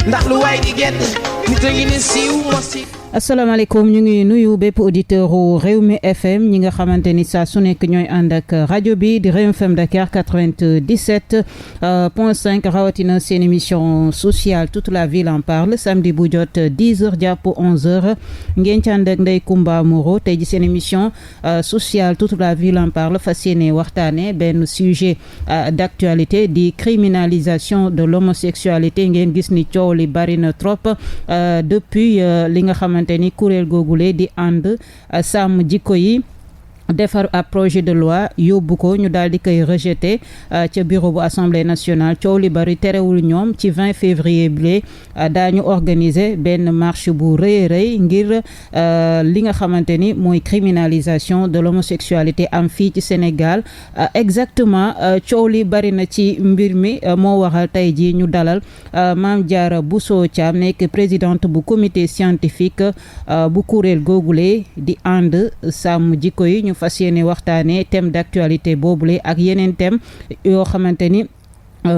ndax lu waay di gedd nit a ngi ne siiw mos ci. asalaamaaleykum ñu ngi nuyu bépp auditeur u Rewmi FM ñi nga xamante ni saa su nekk ñooy ànd ak rajo bi di Rewmi FM Dakar 97.5 rawatina seen émission sociale toute la ville en parle samedi bu jot 10h jàpp 11h ngeen ci ànd ak Ndeye Comba Moreau tey ji seen émission sociale toute la ville en parle fas yéene waxtaane benn sujet d'actualité di criminalisation de l'homosexualité ngeen gis ni coow li bari na trop depuis li nga xamante ni kuréel googule di ànd sàmm jikko yi defar ab projet de loi yóbbu ko ñu daal di koy rejeté ca bureau bu assemblée nationale coow li bari terewul ñoom ci 20 février bi daañu organiser benn marche bu rëy rëy ngir li nga xamante ni mooy criminalisation de l'homosexualité am fii ci Sénégal exactement coow li bari na ci mbir mi moo waral tey ji ñu dalal Mame Diarra Bousso Thiam nekk présidente bu comité scientifique bu kuréel googule di ànd sàmm jikko yi ñu fas yéene waxtaanee thème d'actualité boobule ak yeneen thème yoo xamante ni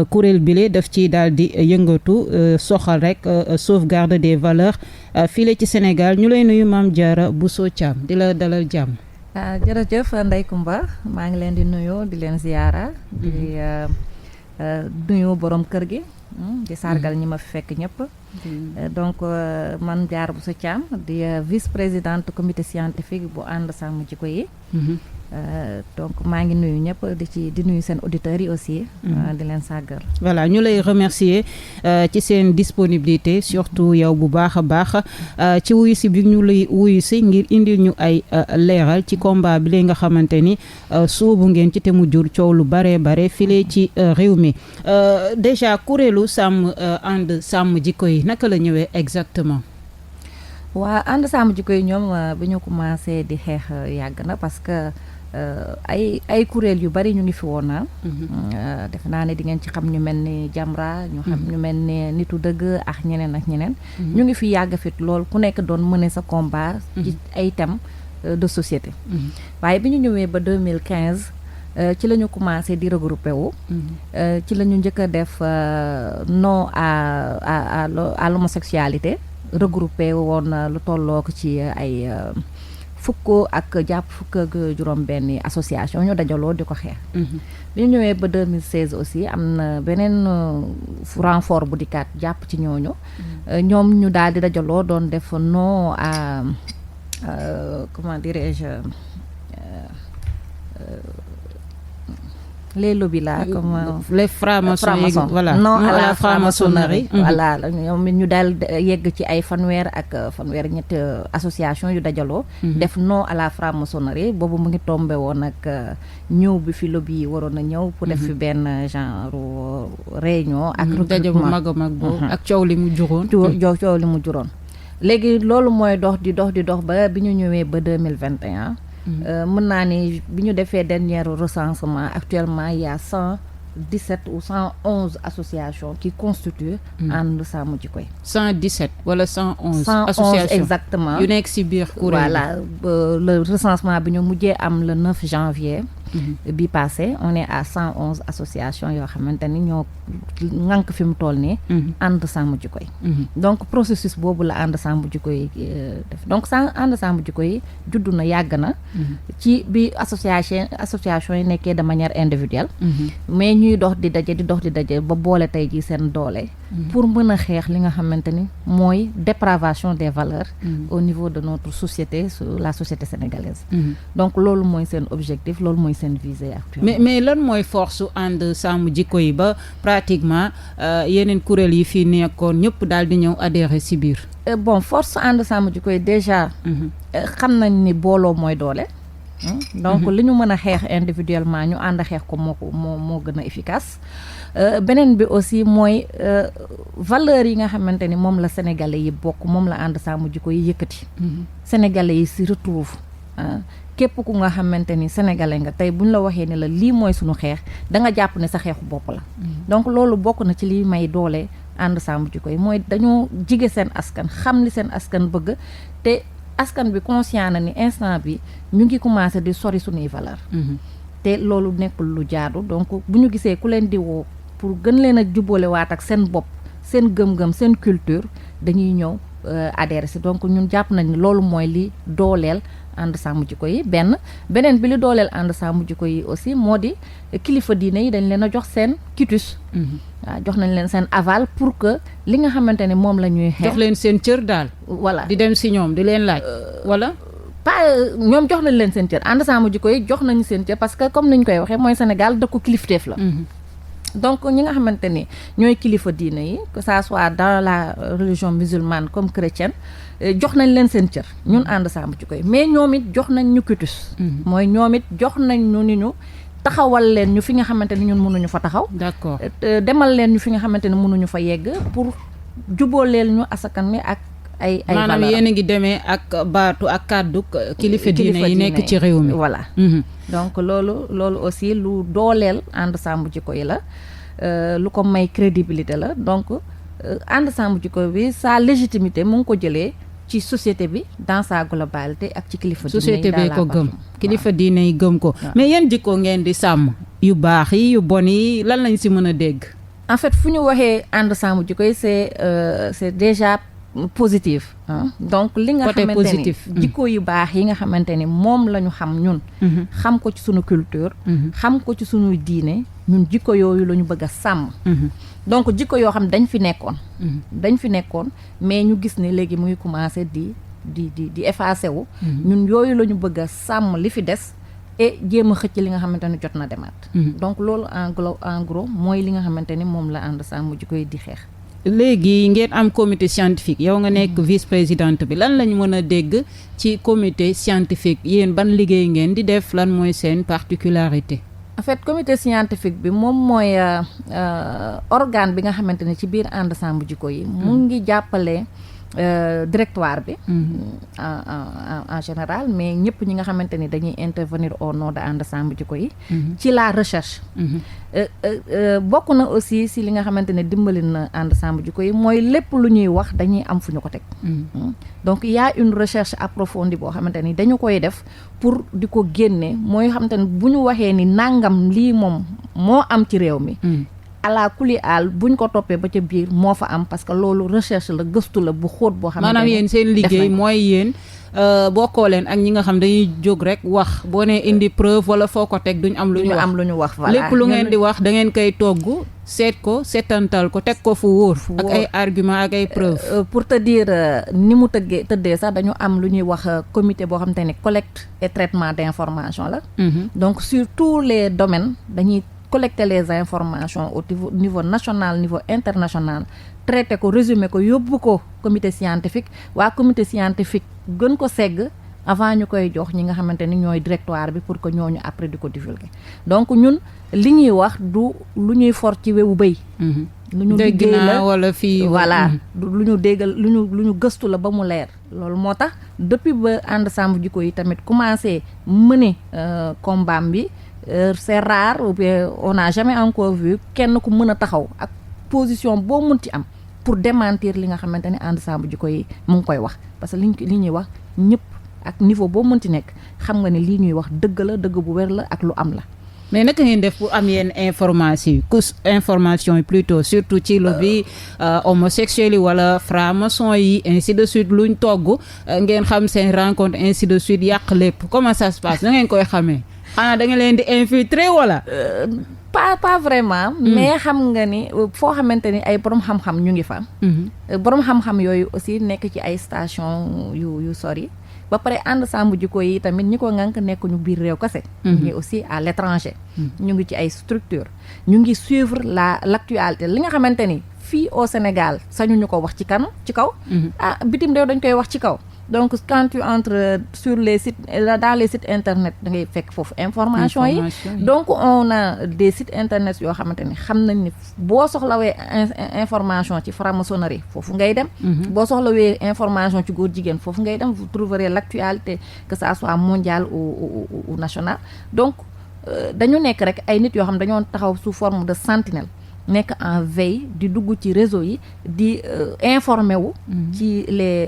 kuréel bile daf ci daal di yëngatu soxal rek sauvegarde des valeurs file ci Sénégal ñu lay nuyu Mame Diarra Bousso Thiam di la dalal jàmm. jërëjëf Ndeye Comba maa ngi leen di nuyu di leen ziyaara di nuyu borom kër gi di sargal ñi ma fi fekk ñëpp. donc man Diarra Bousso Thiam di vice-présidente comité scientifique bu ànd sàmm jikko yi. donc maa ngi nuyu ñëpp di nuyu seen auditeurs yi aussi. di leen sàggal. voilà ñu lay remercier ci seen disponibilité surtout yow bu baax a baax ci wuyu si bi ñu lay wuyu si ngir indil ñu ay leeral ci combat bi lay nga xamante ni soobu ngeen ci te mu jur coow lu bare bare file ci réew mi déjà kuréelu ànd sàmm jikko yi naka la ñëwee exactement. waa ànd sàmm jikko yi ñoom bi ñu commencé di xeex yàgg na parce que ay kuréel yu bari ñu ngi fi woon na defe naa ne di ngeen ci xam ñu mel ni Jamra ñu xam ñu mel ni Nitu Dëgg ak ñeneen ñu ngi fi yàgg fit lool ku nekk doon mener sa combat ci ay thèmes de société waaye bi ñu ñëwee ba 2015 ci la ñu commencé di regrouper wu ci la ñu njëkk a def non à l'homosexualité regroupé woon lu tollook ci ay fukk ak juróom benn association ñu dajaloo di ko xeex bi ñu ñëwee ba 2016 aussi am na beneen renfort bu dikkaat jàpp ci ñooñu ñoom ñu daal di dajaloo doon def non à comment dirais-je les lobbies là comme les francs-maçons voilà non à la franc-maçonnerie voilà ñoom ñu daal yegg ci ay fanweer ñetti association yu dajaloo def non à la franc-maçonnerie boobu mu ngi tombé woon ak ñëw bi fi lobby yi waroon a ñëw pour def fi benn genre réunion ak daje bu mag a mag boobu ak coow li mu juróon léegi loolu mooy dox di dox ba bi ñu ñëwee ba 2021 mën naa ni bi ñu defee dernier recensement actuellement il y a 117 ou 111 associations qui constituent ànd sàmm jikko yi 117 wala 111 associations exactement yu nekk ci biir kuréel voilà le recensement bi ñu mujjee am le 9 janvier bi passé on est à 111 associations yoo xamante ni ñoo ŋànk fi mu toll nii ànd sàmm jikko yi donc processus boobu la ànd sàmm jikko yi def donc ànd sàmm jikko yi juddu na yàgg na ci bi association yi nekkee de manière individuelle mais ñuy dox di daje ba boole tey ji seen doole pour mën a xeex li nga xamante ni mooy dépravation des valeurs au niveau de notre société la société sénégalaise donc loolu mooy seen objectif loolu mooy seen visée actuellement mais lan mooy force su ànd sàmm jikko yi ba pratiquement yeneen kuréel yi fii nekkoon ñëpp daal di ñëw adhérer ci biir bon force ànd sàmm jikko yi déjà xam nañ ni booloo mooy doole donc li ñu mën a xeex individuellement ñu ànd xeex ko moo gën a efficace beneen bi aussi mooy valeurs yi nga xamante ni moom la sénégalais yi bokk moom la ànd sàmm jikko yi yëkkati sénégalais yi si retrouve képp ku nga xamante ni sénégalais nga tey buñ la waxee ne la lii mooy suñu xeex da nga jàpp ne sa xeexu bopp la donc loolu bokk na ci liy may doole ànd sàmm jikko yi mooy dañoo jige seen askan xam li seen askan bëgg te askan bi conscient na ni instant bi ñu ngi commencé di sori suñuy valeur te loolu nekkul lu jaadu donc bu ñu gisee ku leen di woo pour gën leen a jubboole waat ak seen bopp seen gëm-gëm seen culture dañuy ñëw adhéré si donc ñun jàpp nañ ni loolu mooy li dooleel ànd sàmm jikko yi beneen bi li dooleel ànd sàmm jikko yi aussi moo di kilifa diine yi dañ leen a jox seen quitus waaw jox nañ leen seen aval pour que li nga xamante ne moom la ñuy xeex jox leen seen cër daal voilà di dem si ñoom di leen laaj wala ñoom jox nañ leen seen cër ànd sàmm jikko yi jox nañu seen cër parce que comme niñ koy waxee mooy Sénégal dëkku kilifteef la donc ñi nga xamante ni ñooy kilifa diine yi que ça soit dans la religion musulmane comme chrétienne jox nañ leen seen cër ñun ànd sàmm jikko yi mais ñoom it jox nañ ñu quitus mooy ñoom it jox nañ ñu ni ñu taxawal leen ñu fi nga xamante ni ñun mënuñu fa taxaw d'accord demal leen ñu fi nga xamante ni mënuñu fa yegg pour jubóoleel ñu asakan mi ak ay maanaam yéen a ngi demee ak baatu ak kàddu kilifa diine yi nekk ci réew mi voilà donc loolu aussi lu dooleel ànd sàmm jikko yi la lu ko may crédibilité la donc ànd sàmm jikko bi sa légitimité mu ngi ko jëlee ci société bi dans sa globalité ak ci kilifa diine yi société bi ko gëm kilifa diine yi gëm ko mais yan jikko ngeen di sàmm yu baax yi yu bon yi lan lañ si mën a dégg en fait fu ñu waxee ànd sàmm jikko yi c'est déjà positif donc li nga xamante ni jikko yu baax yi nga xamante ni moom la ñu xam ñun xam ko ci sunu culture xam ko ci sunu diine ñun jikko yooyu la ñu bëgg a sàmm donc jikko yoo xam dañ fi nekkoon mais ñu gis ne léegi mu ngi commencé di effacé wu ñun yooyu la ñu bëgg a sàmm li fi des et jéem a xëcc li nga xamante ni jot na demaat donc loolu en gros mooy li nga xamante ni moom la ànd sàmm jikko yi di xeex léegi ngeen am comité scientifique yow nga nekk vice-présidente bi lan lañ mën a dégg ci comité scientifique yéen ban liggéey ngeen di def lan mooy seen particularité en fait comité scientifique bi moom mooy organe bi nga xamante ne ci biir ànd sàmm jikko yi mu ngi jàppale directoire bi en général mais ñëpp ñi nga xamante ni dañuy intervenir au nom de ànd sàmm jikko yi ci la recherche bokk na aussi si li nga xamante ne dimbali na ànd sàmm jikko yi mooy lépp lu ñuy wax dañuy am fu ñu ko teg donc il y a une recherche approfondie boo xamante ni dañu koy def pour di ko génne mooy xamante ni bu ñu waxee ni nangam lii moom moo am ci réew mi ala kuli aal buñ ko toppee ba ca biir moo fa am parce que loolu recherche la gëstu la bu xóot boo xamante ne maanaam yéen seen liggéey mooy yéen bokkoo leen ak ñi nga xam dañuy jóg rek wax boo nee indi preuve wala foo ko teg duñ am lu ñu wax voilà lépp lu ngeen di wax da ngeen koy togg seet ko seetantal ko teg ko fu wóor ak ay argument ak ay preuve pour te dire ni mu tëddee sax dañu am lu ñuy wax comité boo xamante ne collecte et traitement d'information la donc sur tous les domaines dañuy collecter les informations au niveau national niveau international traité ko résumé ko yóbbu ko comité scientifique waa comité scientifique gën ko segg avant ñu koy jox ñi nga xamante ni ñooy directoire bi pour que ñooñu après di ko divulguer donc ñun li ñuy wax du lu ñuy for ci wewu bëy lu ñu liggéey la wala fii voilà lu ñu déggal lu ñu gëstu la ba mu leer loolu moo tax depuis ba ànd sàmm jikko yi tamit commencé mener combat bi c'est rare ou bien on n'a jamais encore vu kenn ku mën a taxaw ak position boo mun ci am pour démentir li nga xamante ne ànd sàmm jikko yi mu ngi koy wax parce que li ñuy wax ñëpp ak niveau boo mën ci nekk xam nga ne lii ñuy wax dëgg la dëgg bu wér la ak lu am la mais naka ngeen def pour am yenn information yi plutôt surtout ci lu bi homosexuels yi wala franc-maçon yi ainsi de suite luñ togg ngeen xam seen rencontre ainsi de suite yàq lépp comment ça se passe da ngeen koy xamee xanaa da nga leen di infiltrer wala pas vraiment mais xam nga ni foo xamante ni ay borom xam-xam ñu ngi fa borom xam-xam yooyu aussi nekk ci ay station yu sori ba pare ànd sàmm jikko yi tamit ñi ko ngànk nekk ñu biir réew kese mais aussi à l'étranger ñu ngi ci ay structure ñu ngi suivre l'actualité li nga xamante ni fii au Sénégal sañu ñu ko wax ci kaw bitim réew dañ koy wax ci kaw donc quand tu entres sur les sites dans les sites internet da ngay fekk foofu information yi donc on a des sites internet yoo xamante ni xam nañ ni boo soxlawee information ci franc-maçonnerie foofu ngay dem boo soxlawee information ci góor jigéen foofu ngay dem vous trouverez l'actualité que ça soit mondiale ou nationale donc dañu nekk rek ay nit yoo xam dañoo taxaw sous forme de sentinelle nekk en veille di dugg ci réseau yi di informer wu ci les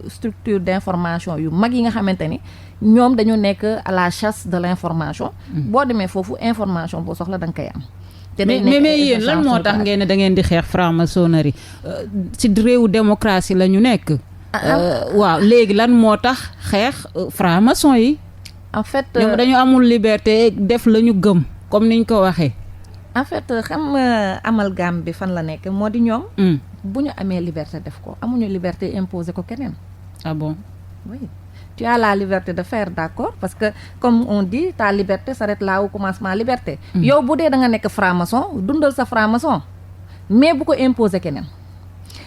structures d'information yu mag yi nga xamante ni ñoom dañu nekk à la chasse de l'information boo demee foofu information boo soxla da nga koy am mais yéen lan moo tax ngeen ne da ngeen di xeex franc-maçonnerie ci réewu démocratie la ñu nekk. waaw léegi lan moo tax xeex franc-maçon yi. en fait ñoom dañu amul liberté def la ñu gëm comme niñ ko waxee. en fait xam amalgame bi fan la nekk moo di ñoom. bu ñu amee liberté def ko amuñu liberté imposer ko keneen. ah bon. oui tu as la liberté de faire d'accord parce que comme on dit ta liberté s'arrête là où commence ma liberté. yow bu dee da nga nekk franc-maçon dundal sa franc-maçon mais bu ko imposer keneen.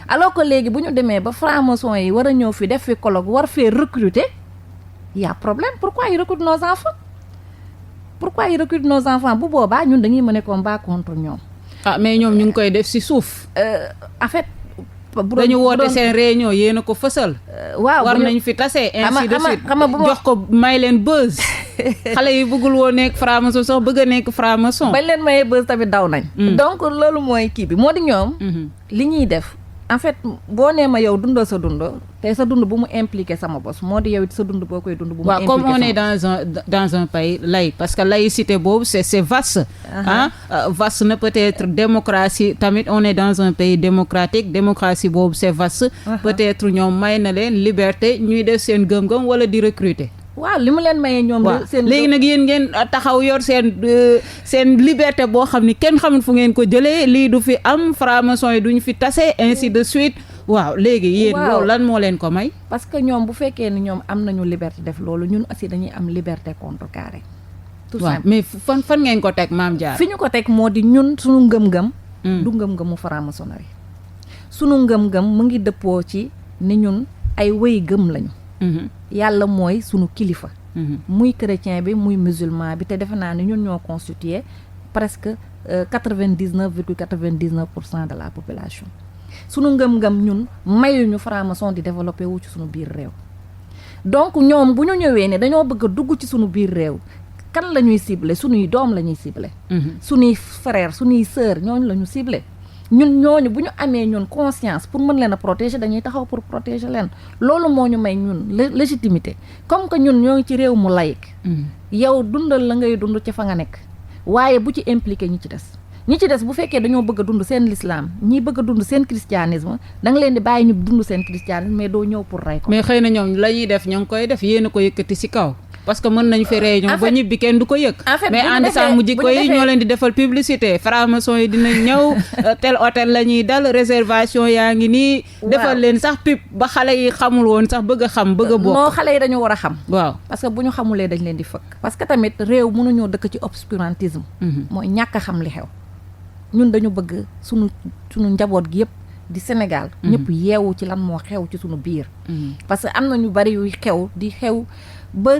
alors que léegi bu ñu demee ba franc-maçon yi war a ñëw fi def fi colloque war fee recruter y a problème pourquoi ils recrutent nos enfants. pourquoi ils recrutent nos enfants bu boobaa ñun dañuy mën a combat contre ñoom. ah mais ñoom ñu ngi koy def ci suuf. en fait. dañu woote seen réunion yéen a ko fësal. waaw war nañ fi tase. ainsi de suite jox ko may leen buzz. xale yi bëggul woo nekk franc-maçon sax bëgg a nekk franc-maçon. bañ leen mayee buzz tamit daw nañ. donc loolu mooy kii bi moo di ñoom. li ñuy def en fait boo nee ma yow dundal sa dund te sa dund bu mu impliqué sama bos moo di yow it sa dund boo koy dund. bu mu impliqué comme on est dans un pays laïque parce que laïcité boobu c'est vaste. Vaste na peut-être démocratie tamit on est dans un pays démocratique démocratie boobu c'est vaste. peut-être ñoom may na leen liberté ñuy def seen gëm-gëm wala di recruter. waaw li mu leen mayee ñoom. seen léegi nag yéen ngeen taxaw yor seen liberté boo xam ni kenn xamul fu ngeen ko jëlee lii du fi am franc-maçon yi duñu fi tase ainsi de suite. waaw léegi yéen loolu lan moo leen ko may. parce que ñoom bu fekkee ni ñoom am nañu liberté def loolu ñun aussi dañuy am liberté contrecarré. tout simple mais fan ngeen ko teg Mame Diarra. fi ñu ko teg moo di ñun suñu ngëm-ngëm. du ngëm-ngëmu franc-maçonnerie. suñu ngëm-ngëm mu ngi dëppoo ci ni ñun ay wéy gëm lañu. yàlla mooy sunu kilifa. muy chrétien bi muy musulman bi te defe naa ni ñun ñoo constitué presque 99,99% de la population. sunu ngëm-ngëm ñun mayuñu franc-maçon di développé wu ci sunu biir réew. donc ñoom bu ñu ñëwee ne dañoo bëgg a dugg ci sunu biir réew kan la ñuy ciblé sunuy doom la ñuy ciblé. sunuy frère sunuy sœur ñooñu la ñu ciblé. ñun ñooñu bu ñu amee ñun conscience pour mën leen a protéger dañuy taxaw pour protéger leen loolu moo ñu may ñun légitimité comme que ñun ñoo ngi ci réew mu laïque. yow dundal la ngay dund ci fa nga nekk waaye bu ci impliqué ñi ci des bu fekkee dañoo bëgg a dund seen l'islam ñii bëgg a dund seen christianisme da nga leen di bàyyi ñu dund seen christianisme mais doo ñëw pour rey ko. mais xëy na ñoom la ñuy def ñoo ngi koy def yéen a ko yëkkati ci kaw. parce que mën nañu fi réunion ba ñibbi kenn du ko yëg. mais ànd sàmm jikko yi ñoo leen di defal publicité franc-maçon yi dina ñëw tel hôtel la ñuy dal réservation yaa ngi nii. defal leen sax pub ba xale yi xamul woon sax bëgg a xam bëgg a bokk. non xale yi dañu war a xam. waaw parce que bu ñu xamulee dañ leen di fëkk. parce que tamit réew mënuñoo dëkk ci obscurantisme. mooy ñàkk a xam li xew. ñun dañu bëgg sunu njaboot gi yëpp di Sénégal. ñëpp yeewu ci lan moo xew ci sunu biir. parce que am na ñu bari yuy xew di xew. ba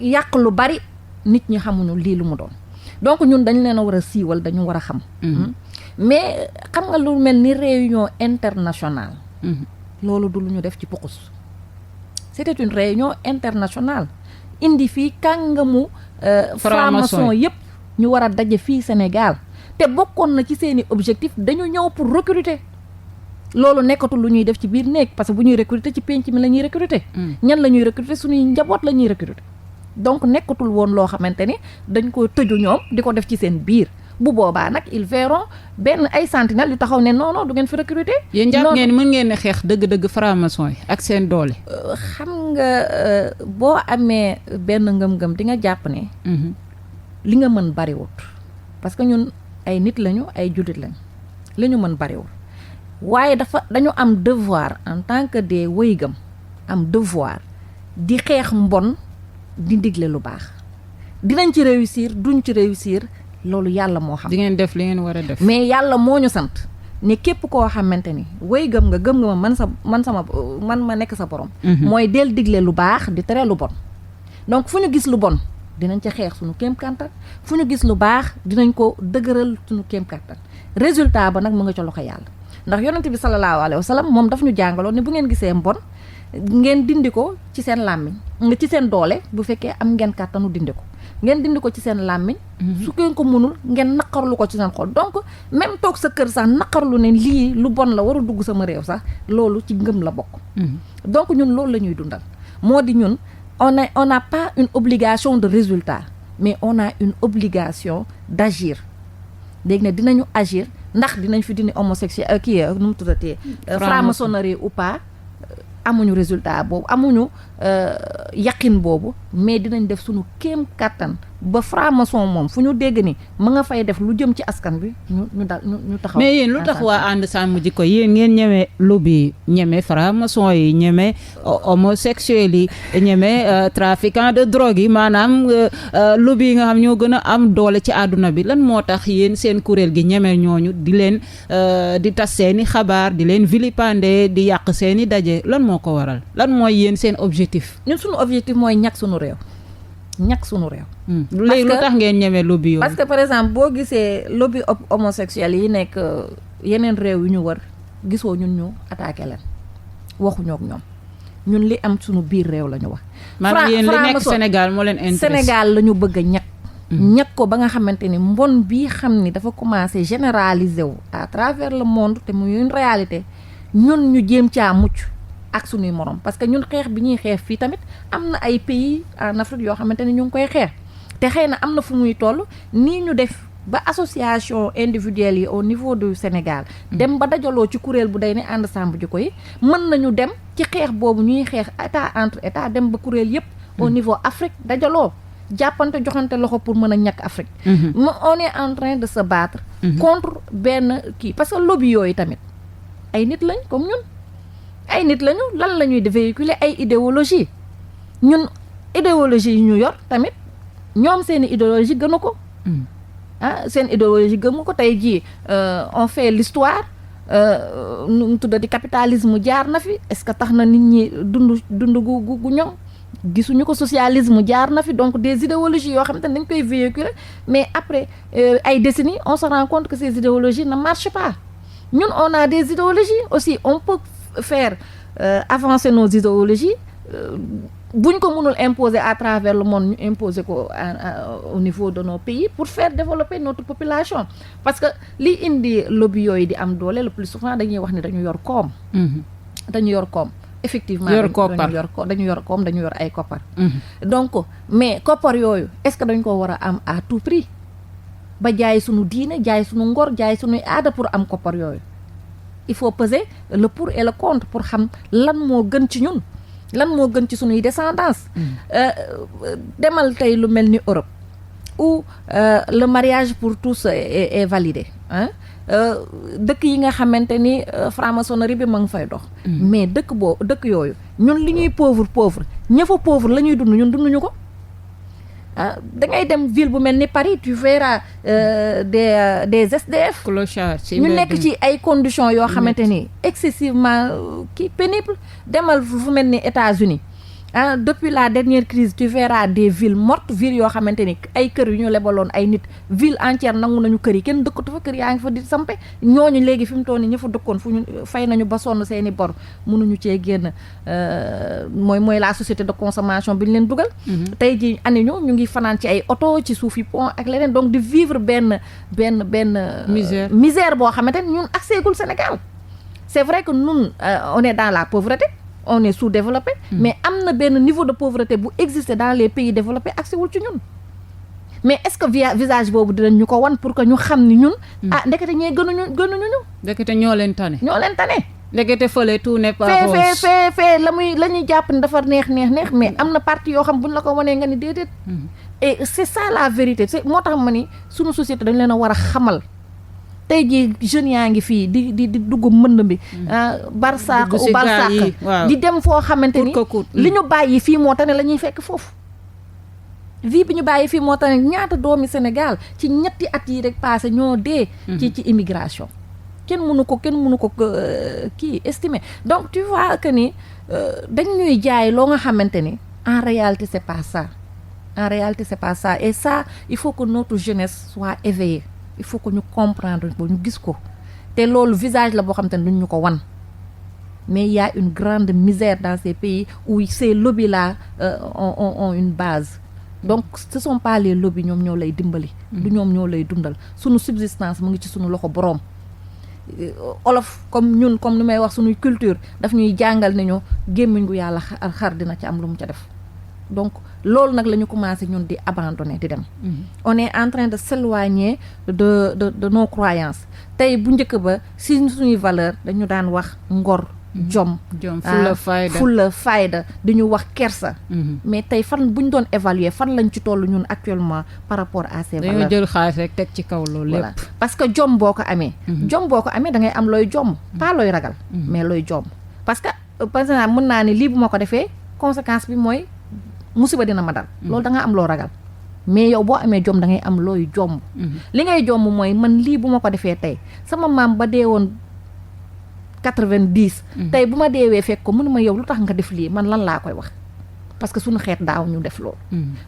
yàq lu bari nit ñi xamuñu lii lu mu doon donc ñun dañ leen a war a siiwal dañu war a xam. mais xam nga lu mel ni réunion internationale. loolu du lu ñu def ci pukus. c'était une réunion internationale indi fii kàngamu franc-maçon yëpp ñu war a daje fii Sénégal te bokkoon na ci seeni objectif dañu ñëw pour recruter. loolu nekkatul lu ñuy def ci biir néeg parce que bu ñuy recruter ci penc mi la ñuy recruter. ñan la ñuy recruter suñuy njaboot la ñuy recruter. donc nekkatul woon loo xamante ni dañ ko tëju ñoom di ko def ci seen biir bu boobaa nag ils verront benn ay sentinelles yu taxaw ne non du ngeen fi recruter. yéen jàpp ngeen mën ngeen a xeex dëgg-dëgg franc-maçon yi ak seen doole. xam nga boo amee benn ngëm-ngëm di nga jàpp ne. li nga mën bariwut parce que ñun ay nit lañu ay jullit lañu li ñu mën bariwul. waaye dañu am devoir en tant que des wéygam am devoir di xeex mbon di digle lu baax dinañ ci réussir duñ ci réussir loolu yàlla moo xam. di ngeen def li ngeen war a def. mais yàlla moo ñu sant ne képp koo xamante ni wéygam nga gëm nga man ma nekk sa borom. mooy del digle lu baax di tere lu bon. donc fu ñu gis lu bon dinañ ca xeex suñu kéem kàttan fu ñu gis lu baax dinañ ko dëgëral suñu kéem kàttan résultat ba nag mu nga ca loxo yàlla. ndax yonent bi sallallahu alayhi wa sallam moom daf ñu jàngaloon ne bu ngeen gisee mbon ngeen dindi ko ci seen làmmiñ nga ci seen doole bu fekkee am ngeen kàttanu dindi ko ngeen dindi ko ci seen làmmiñ su ngeen ko mënul ngeen naqarlu ko ci seen xol donc même toog sa kër sax naqarlu ne lii lu bon la war a dugg sama réew sax loolu ci ngëm la bokk. donc ñun loolu la ñuy dundal moo di ñun on n'a pas une obligation de résultat mais on a une obligation d'agir léegi ne dinañu agir ndax dinañ fi dindi homosexuel nu mu tuddatee franc-maçonnerie ou pas amuñu résultat boobu amuñu yaqin boobu mais dinañ def suñu kéem kattan ba franc-maçon moom fu ñu dégg ni ma nga fay def lu jëm ci askan bi ñu taxaw. mais yéen lu tax waa ànd sàmm jikko yéen ngeen ñeme lobby ñeme franc-maçon yi ñeme homosexuel yi ñeme trafiquant de drogue yi maanaam lobby yi nga xam ñoo gën a am doole ci àdduna bi lan moo tax yéen seen kuréel gi ñeme ñooñu di leen di tas seeni xabaar di leen vilipender di yàq seeni daje lan moo ko waral lan mooy yéen seen objectif. ñun suñu objectif mooy ñàkk suñu réew. léegi lu tax ngeen ñeme lobby yooyu. parce que par exemple boo gisee lobby homosexuel yi nekk yeneen réew yu ñu wër gisoo ñun ñu attaqué leen waxuñoo ak ñoom ñun li am suñu biir réew la ñu wax. maanaam yéen li nekk Sénégal moo leen intéressé. Sénégal la ñu bëgg a ñàkk ko ba nga xamante ni mbon bii xam ni dafa commencé généraliser wu à travers le monde te muy une réalité ñun ñu jéem caa mucc. ak suñuy morom parce que ñun xeex bi ñuy xeex fii tamit am na ay pays en Afrique yoo xamante ne ñu ngi koy xeex te xëy na am na fu muy toll nii ñu def ba association individuelle yi au niveau du Sénégal dem ba dajaloo ci kuréel bu day ne ànd sàmm jikko yi mën nañu dem ci xeex boobu ñuy xeex état entre état dem ba kuréel yëpp au niveau Afrique dajaloo jàppante joxante loxo pour mën a ñàkk Afrique on est en train de se battre contre benn kii parce que lobby yooyu tamit ay nit lañ comme ñun ay nit lañu lan la ñuy véhiculer ay idéologie ñun idéologie yi ñu yor tamit ñoom seen idéologie gënu ko seen idéologie gënu ko tey jii on fait l'histoire nu mu tuddati capitalisme jaar na fi est-ce que tax na nit ñi dund gu ñoŋ gisuñu ko socialisme jaar na fi donc des idéologies yoo xamante ne dañ koy véhiculer mais après ay décennies on se rend compte que ces idéologies ne marchent pas ñun on a des idéologies aussi on peut faire avancer nos idéologies buñ ko mënul imposer à travers le monde ñu imposer ko au niveau de nos pays pour faire développer notre population parce que li indi lobby yooyu di am doole le plus souvent dañuy wax ni dañu yor koom dañu yor koom effectivement dañu yor koom dañu yor ay koppar donc mais koppar yooyu est-ce que dañ ko war a am à tout prix ba jaay suñu diine jaay suñu ngor jaay suñuy aada pour am koppar yooyu il faut peser le pour et le contre pour xam lan moo gën ci ñun lan moo gën ci suñuy descendance demal tey lu mel ni Europe où le mariage pour tous est validé dëkk yi nga xamante ni franc-maçonnerie bi ma ngi fay dox mais dëkk yooyu ñun li ñuy pauvre ña fa pauvre la ñuy dund ñun dunduñu ko da ngay dem ville bu mel ni Paris tu verras des SDF ñu nekk ci ay conditions yoo xamante ni excessivement pénible demal fu mel ni États-Unis depuis la dernière crise tu verras des villes mortes villes yoo xamante ni ay kër yu ñu lebaloon ay nit ville entière nangu nañu kër yi kenn dëkkatu fa kër yaa ngi fa di sampe ñooñu léegi fi mu toll nii ña fa dëkkoon fu ñu fay nañu ba sonn seeni bor mënuñu cee génn mooy la société de consommation bi ñu leen dugal tey ji ani ñu ngi fanaan ci ay oto ci suufi pont ak leneen donc di vivre benn misère boo xamante ni ñun accès gul Sénégal c'est vrai que ñun on est dans la pauvreté on est sous-développé mais am na benn niveau de pauvreté bu exister dans les pays développés accès wul ci ñun mais est-ce que visage boobu dinañ ñu ko wan pour que ñu xam ni ñun ndekete ñee gënuñu ñu ndekete ñoo leen tane ndekete fële tout n'est pas rose fee la ñuy jàpp ne dafa neex mais am na partie yoo xam buñ la ko wanee nga ni déedéet et c'est ça la vérité c'est moo tax ma ni suñu société dañ leen a war a xamal tey jii jeunes yaa ngi fii di dugg mbënd bi Barsaak ou Barsaak di dem foo xamante ni li ñu bàyyi fii moo tane la ñuy fekk foofu vie bi ñu bàyyi fii moo tane ñaata doomi Sénégal ci ñetti at yi rek passé ñoo dee ci immigration kenn mënu ko kii estimer donc tu vois que ni dañ ñuy jaay loo nga xamante ni en réalité c'est pas ça et ça il faut que notre jeunesse soit éveillée il faut que ñu comprendre ba ñu gis ko te loolu visage la boo xam te ne duñ ñu ko wan mais il y a une grande misère dans ces pays où ces lobbies là ont une base donc ce sont pas les lobbies ñoom ñoo lay dimbali du ñoom ñoo lay dundal suñu subsistance mu ngi ci suñu loxo boroom olof comme ni may wax suñuy culture daf ñuy jàngal ne ñu gémmiñ gu yàlla xar dina ci am lu mu ca def donc loolu nag la ñu commencé ñun di abandonner di dem. On est en train de s'éloigner de nos croyances tey bu njëkk ba si suñuy valeur dañu daan wax ngor. jom fulla fayda di ñu wax kersa. mais tey fan bu ñu doon évaluer fan lañ ci toll ñun actuellement par rapport à ces valeurs. dañoo jël xaalis rek teg ci kaw loolu lépp. parce que jom boo ko amee. jom boo ko amee da ngay am looy jom pas looy ragal. mais looy jom parce que par exemple mën naa ne lii bu ma ko defee conséquence bi mooy musiba dina ma dal. loolu da nga am loo ragal. mais yow boo amee jom da ngay am looy jomb. li ngay jomb mooy man lii bu ma ko defee tey sama maam ba dee woon 90. tey bu ma deewee fekk ko mënuma yow lu tax nga def lii man lan laa koy wax parce que suñu xeet daaw ñu def loolu.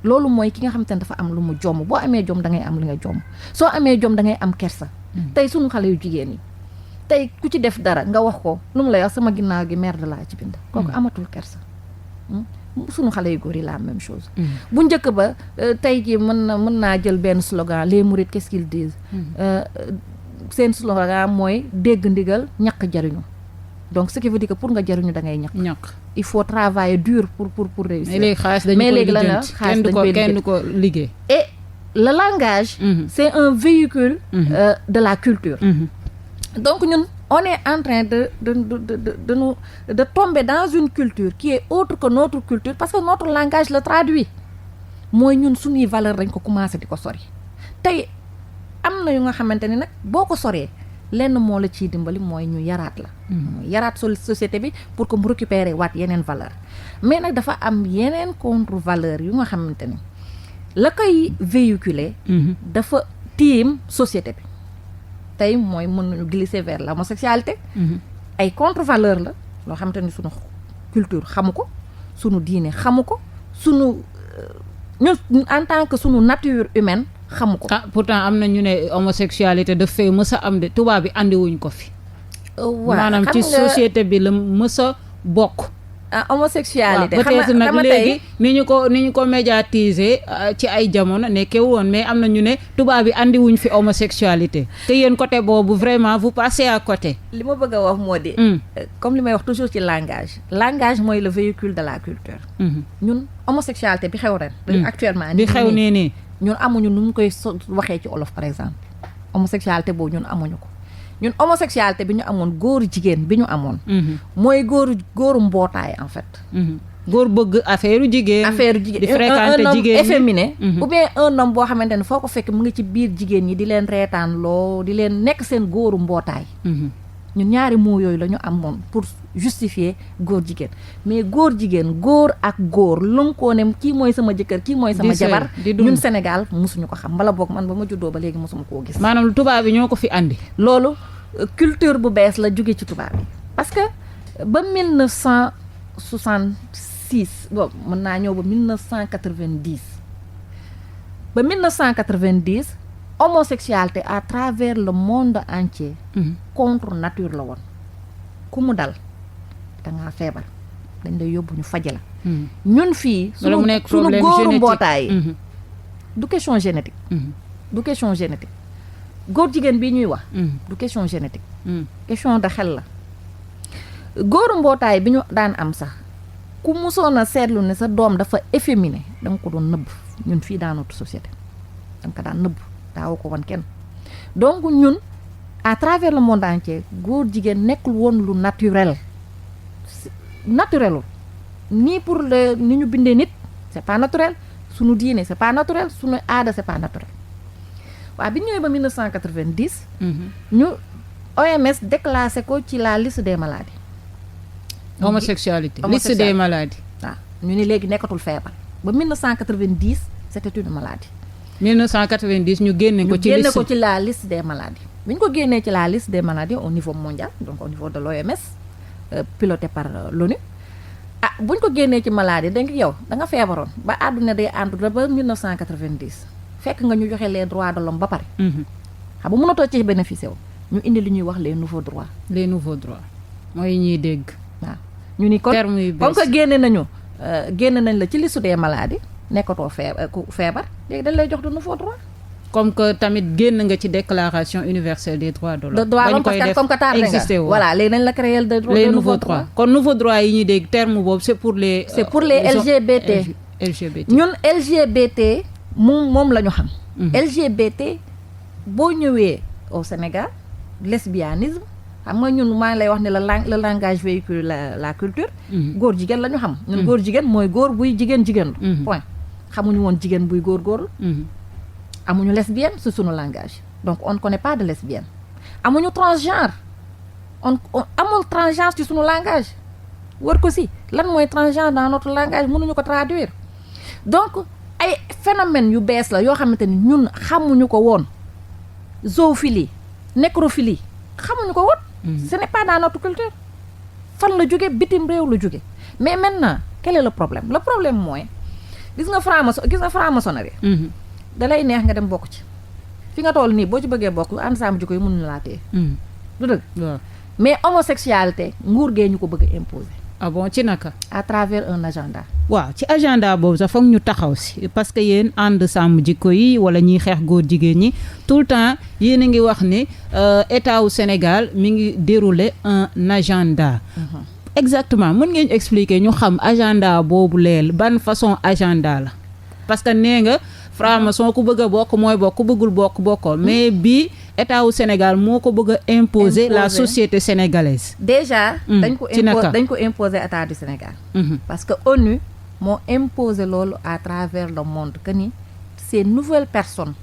loolu mooy ki nga xam te ne dafa am lu mu jomb boo amee jom da ngay am li nga jomb soo amee jom da ngay am kersa. tey suñu xale yu jigéen yi tey ku ci def dara nga wax ko lu mu lay wax sama ginnaaw gi merde laa ci bind. kooku amatul kersa. suñu xale yu góor yi la même chose. bu njëkk ba tey jii mën naa jël benn slogan les mourides qu'est-ce qu'ils disent. seen slogan mooy dégg ndigal ñàkk jariñu donc ce qui veut dire que pour nga jariñu da ngay ñàkk. il faut travailler dur pour réussir. mais léegi la nga xaalis dañ koy kenn du ko liggéey. et le langage. c'est un véhicule. De la culture. donc ñun on est en train de tomber dans une culture qui est autre que notre culture parce que notre langage le traduit mooy ñun suñuy valeur dañ ko commencé di ko sori tey. am na yu nga xamante ni nag boo ko soree lenn moo la ciy dimbali mooy ñu yaraat la. yaraat société bi pour que mu récupérer waat yeneen valeur mais nag dafa am yeneen contre valeur yu nga xamante ni la koy véhiculer. dafa tiim société bi tey mooy mën nañu glisser vers l'homosexualité. ay contre valeur la loo xamante ni sunu culture xamu ko sunu diine xamu ko sunu ñun en tant que sunu nature humaine. xamu ko pourtant am na ñu ne homosexualité daf fee mës a am de tubaab bi andiwuñ ko fi. maanaam ci société bi la mës a bokk. homosexualité peut-être nag léegi ni ñu ko médiatiser ci ay jamono nekkee woon mais am na ñu ne tubaab bi andiwuñ fi homosexualité te yéen côté boobu vraiment vous passez à côté. li ma bëgg a wax moo di. comme li may wax toujours ci langage mooy le véhicule de la culture. ñun homosexualité bi xew ren. actuellement bi xew nii. ñun amuñu nu mu koy waxee ci olof par exemple homosexualité boobu ñun amuñu ko ñun homosexualité bi ñu amoon góoru jigéen bi ñu amoon. mooy góoru mbootaay en fait. góor bëgg affaire jigéen. di fréquenter jigéen un homme efféminé. ou bien un homme boo xamante ne foo ko fekk mu ngi ci biir jigéen ñi di leen reetaan loo di leen nekk seen góoru mbootaay. ñun ñaari mots yooyu la ñu amoon pour justifier góor jigéen mais góor jigéen góor ak góor lënkoo ne kii mooy sama jëkkër kii mooy sama jabar ñun Sénégal mosuñu ko xam mbala boog man ba ma juddoo ba léegi mosuma koo gis. maanaam tubaab bi ñoo ko fi andi. loolu culture bu bees la jóge ci tubaab bi parce que ba 1966 boobu mën naa ñëw ba 1990 ba 1990. homosexualité à travers le monde entier. contre nature la woon ku mu dal dangaa feebar dañ lay yóbbu ñu faj la. ñun fii sunu góoru mbootaay yi du question génétique. du question génétique góor jigéen bii ñuy wax. du question génétique. question de xel la góoru mbootaay bi ñu daan am sax ku musoon a seetlu ne sa doom dafa efféminé da nga ko doon nëbb ñun fii dans notre société da nga ko daan nëbb. daaw ko wan kenn donc ñun à travers le monde entier góor jigéen nekkul woon lu naturelul ni pour le ni ñu bindee nit c'est pas naturel suñu diine c'est pas naturel suñu aada c'est pas naturel waaw bi ñu ñëwee ba 1990 ñu OMS déclassé ko ci la liste des maladies. homosexualité liste des maladies. waaw ñu ni léegi nekkatul feebar ba 1990 c'était une maladie. 1990 ñu génne ko ci la liste des maladies bi ñu ko génnee ci la liste des maladies au niveau mondial donc au niveau de l'OMS piloté par l'ONU bu ñu ko génnee ci maladie dañ yow da nga feebaroon ba àdduna day ànd ba 1990 fekk nga ñu joxe les droits de l'homme ba pare. xam nga mënatoo ci bénéficier wu ñu indi li ñuy wax les nouveaux droits. les nouveaux droits mooy ñuy dégg. waaw ñu ni kon comme que génne nañ la ci liste des maladies. nekkatoo feebar léegi dañ lay jox de nouveaux droits. comme que tamit génn nga ci déclaration universelle des droits de l'homme. bañ koy def comme que tardé nga voilà léegi nañ la créer de nouveaux droits. kon nouveaux droits yi ñuy dégg terme boobu c'est pour les. LGBT LGBT ñun LGBT moom la ñu xam. LGBT boo ñëwee au Sénégal lesbianisme xam nga ñun maa ngi lay wax ne le langage véhicule la culture. góor jigéen la ñu xam. ñun góor jigéen mooy góor buy jigéen jigéen la. point xamuñu woon jigéen buy góor. amuñu lesbienne c'est sunu langage donc on ne connaît pas de lesbienne. amuñu transgenre amul transgenre ci sunu langage war ko si lan mooy transgenre dans notre langage mënuñu ko traduire donc ay phénomène yu bees la yoo xamante ni ñun xamuñu ko woon zoophilie nécrophilie xamuñu ko woon. ce n'est pas dans notre culture. fan la jóge bitim réew la jóge mais maintenant quel est le problème mooy gis nga franc-maçonnerie da lay neex nga dem bokk ci fi nga toll nii boo ci bëggee bokk ànd sàmm jikko yi mënuñu laa téye. du dëgg. mais homosexualité nguur gee ñu ko bëgg a imposer. ah bon ci naka. à travers un agenda. waaw ci agenda boobu sax foog ñu taxaw si parce que yéen ànd sàmm jikko yi wala ñiy xeex góor jigéen ñi tout le temps yéen a ngi wax ni état wu Sénégal mi ngi dérouler un agenda. exactement mën ngeen expliquer ñu xam agenda boobu leel ban façon agenda la parce que nee nga franc-maçon ku bëgg a bokk mooy bokk ku bëggul bokk bokkoo mais bi état wu Sénégal moo ko bëgg a imposer la société sénégalaise. déjà dañ ko imposer état du Sénégal. parce que ONU moo imposer loolu à travers le monde que ni ces nouvelles personnes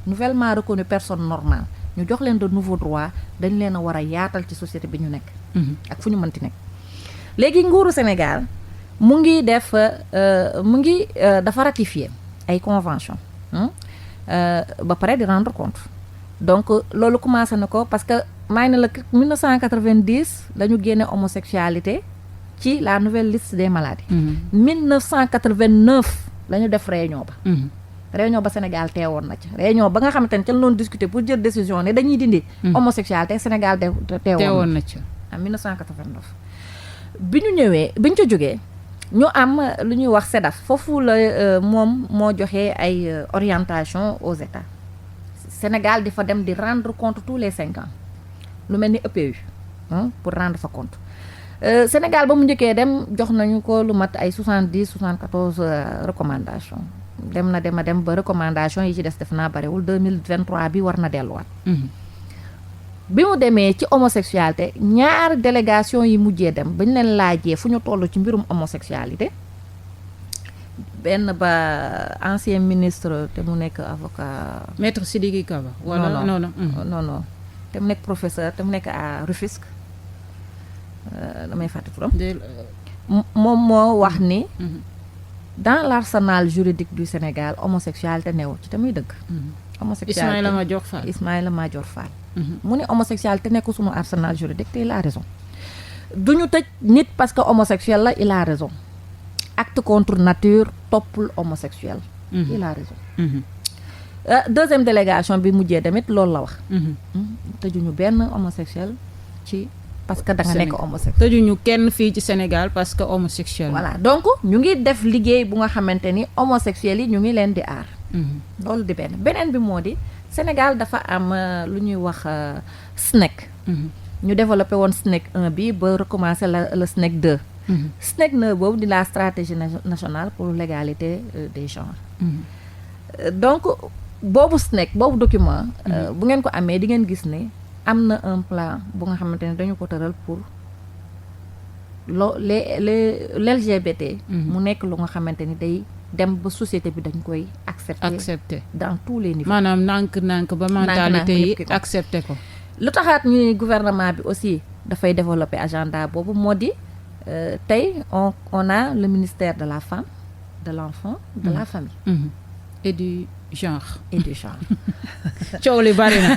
nouvellement reconnues personnes normales ñu jox leen de nouveaux droits dañ leen a war a yaatal ci société bi ñu nekk. ak fu ñu mënti nekk. léegi nguuru Sénégal mu ngi def dafa ratifier ay convention ba pare di rendre compte donc loolu commencé na ko parce que maa ngi ne la 1990 dañu génne homosexualité ci la nouvelle liste des maladies. 1989 la ñu def réunion ba. réunion ba Sénégal teewoon na ci réunion ba nga xamante ne ca la doon discuter pour jël décision ne dañuy dindi. homosexualité Sénégal teewoon na ci en 1989. bi ñu ca jógee ñu am lu ñuy wax CEDAF foofu la moom moo joxe ay orientation aux États Sénégal di fa dem di rendre compte tous les 5 ans lu mel ni EPU pour rendre fa compte Sénégal ba mu njëkkee dem jox nañu ko lu mat ay 74 recommandations dem ba recommandation yi ci des def naa barewul 2023 bi war na delluwaat. bi mu demee ci homosexualité ñaari délégation yi mujjee dem ba ñu leen laajee fu ñu toll ci mbirum homosexualité benn ba ancien ministre te mu nekk avocat. maître Sidiki Kaba. wala non te mu nekk professeur te mu nekk à Rufisque damay fàtte turam. moom moo wax ni. dans l'arsenal juridique du Sénégal homosexualité newu ci te muy dëgg. homosexualité Ismaïla Madior Fall. mu ne homosexualité nekk suñu arsenal juridique te il a raison duñu tëj nit parce que homosexuel la il a raison acte contre nature toppul homosexuel. il a raison. deuxième délégation bi mujjee tamit loolu la wax. tëjuñu benn homosexuel ci parce que da nga nekk homosexuel. tëjuñu kenn fii ci Sénégal parce que homosexuel. voilà donc ñu ngi def liggéey bu nga xamante ni homosexuels yi ñu ngi leen di aar. loolu di beneen bi moo di Sénégal dafa am lu ñuy wax SNEC. ñu développé woon SNEC 1 bi ba recommencer le SNEC 2. SNEC 2 boobu di la stratégie nationale pour l'égalité des genres. donc boobu SNEC boobu document. bu ngeen ko amee di ngeen gis ne am na un plan bu nga xamante ne dañu ko tëral pour l'LGBT. mu nekk lu nga xamante ni day dem ba société bi dañ koy accepter dans tous les niveaux. maanaam nànk ba mentalité yi accepter ko. lu taxaat ñuy gouvernement bi aussi dafay développer agenda boobu moo di tey on a le ministère de la femme de l'enfant de la famille. et du genre. coow li bari na.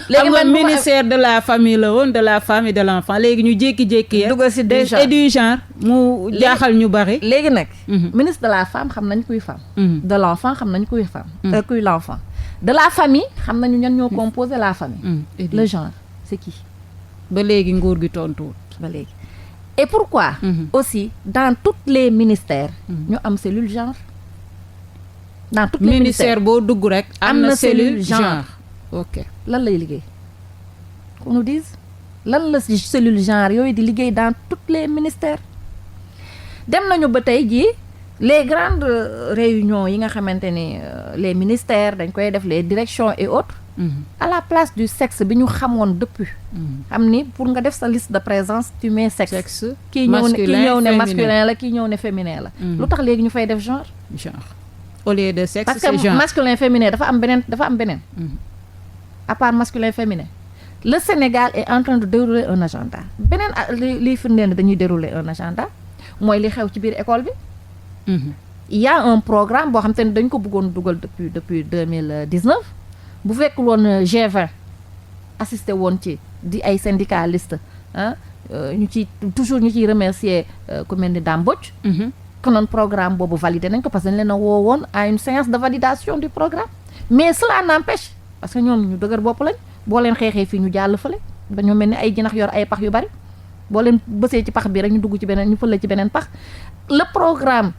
léegi man ministère de la famille la woon de la femme et de l'enfant léegi ñu jékki-jékki. dugal si et du genre mu jaaxal ñu bari. léegi nag. ministre de la femme xam nañ kuy femme. de l'enfant xam nañ kuy femme. kuy l'enfant. de la famille xam nañu ñan ñoo composer la famille. le genre c'est qui. ba léegi nguur gi tontuwut. ba léegi et pourquoi. aussi dans tous les ministères. ñu am cellule genre. dans tous les ministères boo dugg rek. am na cellule genre. ok lan lay liggéey. qu'on nous dise lan la cellule genre yooyu di liggéey dans tous les ministères. dem nañu ba tey jii les grandes réunions yi nga xamante ni les ministères dañ koy def les directions et autres. À la place du sexe bi ñu xamoon depuis. xam ni pour nga def sa liste de présence tu mets sexe. kii ñëw ne masculin la kii ñëw ne féminin la. lu tax léegi ñu fay def genre. Au lieu de sexe, parce c'est que genre. masculin féminin dafa am beneen. À part masculin féminin. Le Sénégal est en train de dérouler un agenda beneen liy firndeel ne dañuy dérouler un agenda mooy li xew ci biir école bi. Il y a un programme boo xam te ne dañ ko bëggoon dugal depuis 2019 bu fekkul woon G20 assisté woon ci di ay syndicalistes ñu ciy remercier ku mel ni Dame Mbodj. konoon programme boobu validé nañ ko parce que dañ leen a woo woon à une séance de validation du programme mais cela n'empêche parce que ñoom ñu dëgër bopp lañ boo leen xeexee fii ñu jàll fële dañoo mel ni ay jinax yor ay pax yu bari boo leen bësee ci pax bi rek ñu dugg ci beneen ñu fële ci beneen pax. Le programme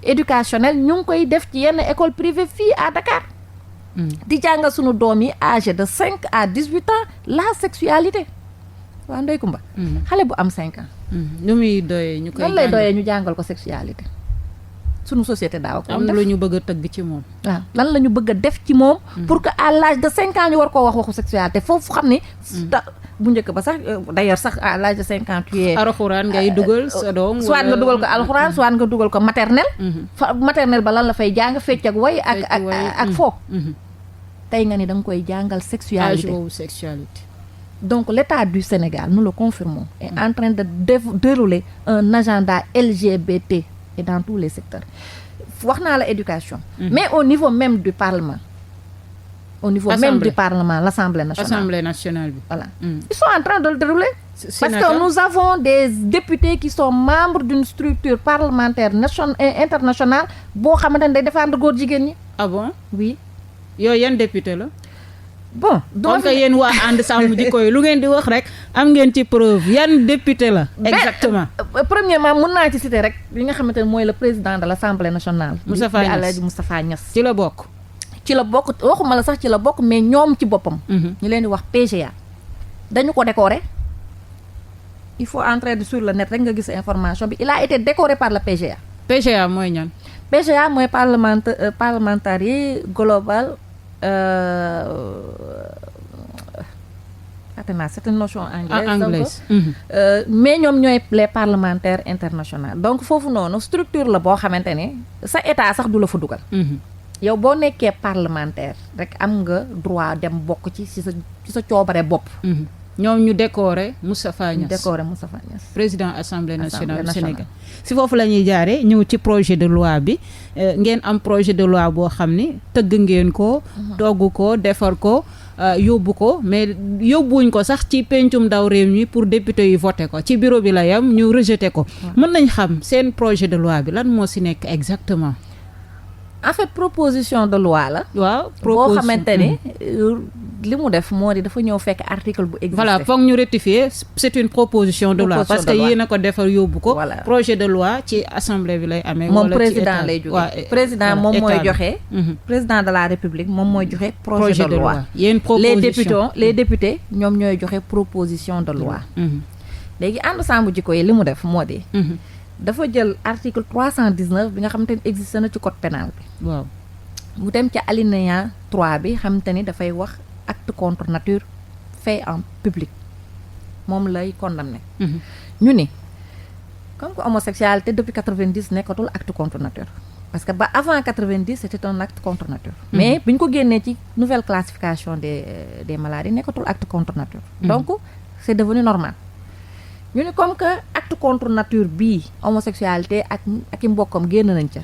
éducationnel ñu ngi koy def ci yenn école privée fii à Dakar. di jàngal sunu doom yi âgé de 5 à 18 ans la sexualité waa Ndeye Comba. xale bu am 5 ans. nu muy doyee ñu koy lan lay doyee ñu jàngal ko sexualité sunu société daaw ko am na lu ñu bëgg a tëgg ci moom. waaw lan la ñu bëgg a def ci moom. pour que à l'âge de 5 ans ñu war koo wax waxu sexualité foofu xam ni. bu njëkk ba sax d'ailleurs sax à l'âge de 5 ans tu es. alxuraan ngay dugal sa doom. soit nga dugal ko alxuraan soit nga dugal ko maternelle. Maternelle ba lan la fay jàng fecc ak way ak foo. tey nga ni da nga koy jàngal sexualité sexualité. Donc l'État du Sénégal, nous le confirmons, est en train de dérouler un agenda LGBT et dans tous les secteurs. Wax naa la éducation. Mais au niveau même du Parlement. Au niveau même du Parlement, l'Assemblée nationale. Assemblée nationale bi. Voilà. Ils sont en train de le dérouler. Parce que nous avons des députés qui sont membres d'une structure parlementaire internationale boo xamante ne day défendre góor jigéen ñi. Ah bon? Oui. Yow yan député la? Bon donc yéen waa ànd sàmm jikko yi lu ngeen di wax rek am ngeen ci preuve yan député la. exactement premièrement mën naa ci citer rek li nga xamante ne mooy le président de l'Assemblée nationale. Moustapha Niasse Alaaji Moustapha Niasse. ci la bokk. ci la bokk waxuma la sax ci la bokk mais ñoom ci boppam. ñu leen di wax PGA. dañu ko décorer il faut entrer sur le net rek nga gis information bi il a été décoré par le PGA. PGA mooy ñan. PGA mooy parliamentary global. C'est une notion anglaise. Mais ñoom ñooy les parlementaires internationaux donc foofu noonu structure la boo xamante ne sa état sax du la fa dugal. yow boo nekkee parlementaire rek am nga droit dem bokk ci sa coobare bopp. ñoom ñu décorer Moustapha Niasse. président assemblée nationale du Sénégal. si foofu la ñuy jaaree ñëw ci projet de loi bi ngeen am projet de loi boo xam ni tëgg ngeen ko. togg ko defar ko yóbbu ko mais yóbbuwuñ ko sax ci pencum ndaw réew mi pour député yi voté ko ci bureau bi la yam ñu rejeté ko. mën nañ xam seen projet de loi bi lan moo si nekk exactement. en fait proposition de loi la. waaw boo xamante ni li mu def moo di dafa ñëw fekk article bu existé. voilà foog ñu rectifier c'est une proposition de loi parce que yéen a ko defar yóbbu ko. projet de loi ci assemblée bi lay amee. moom président lay jógee président moom mooy joxe. président de la république moom mooy joxe. projet de loi yéen proposition les députés ñoom ñooy joxe proposition de loi. léegi ànd sàmm jikko yi li mu def moo di. dafa jël article 319 bi nga xamante ni existe na ci code pénal bi. waaw mu dem ca alinéa 3 bi xamante ni dafay wax acte contre nature fait en public moom lay condamné. ñu ni comme que homosexualité depuis 90 nekkatul acte contre nature parce que ba avant 90 c'était un acte contre nature. mais bi ñu ko génnee ci nouvelle classification des maladies nekkatul acte contre nature. donc c'est devenu normal. ñu ne comme que acte contre nature bii homosexualité ak i mbokkam génn nañ ca.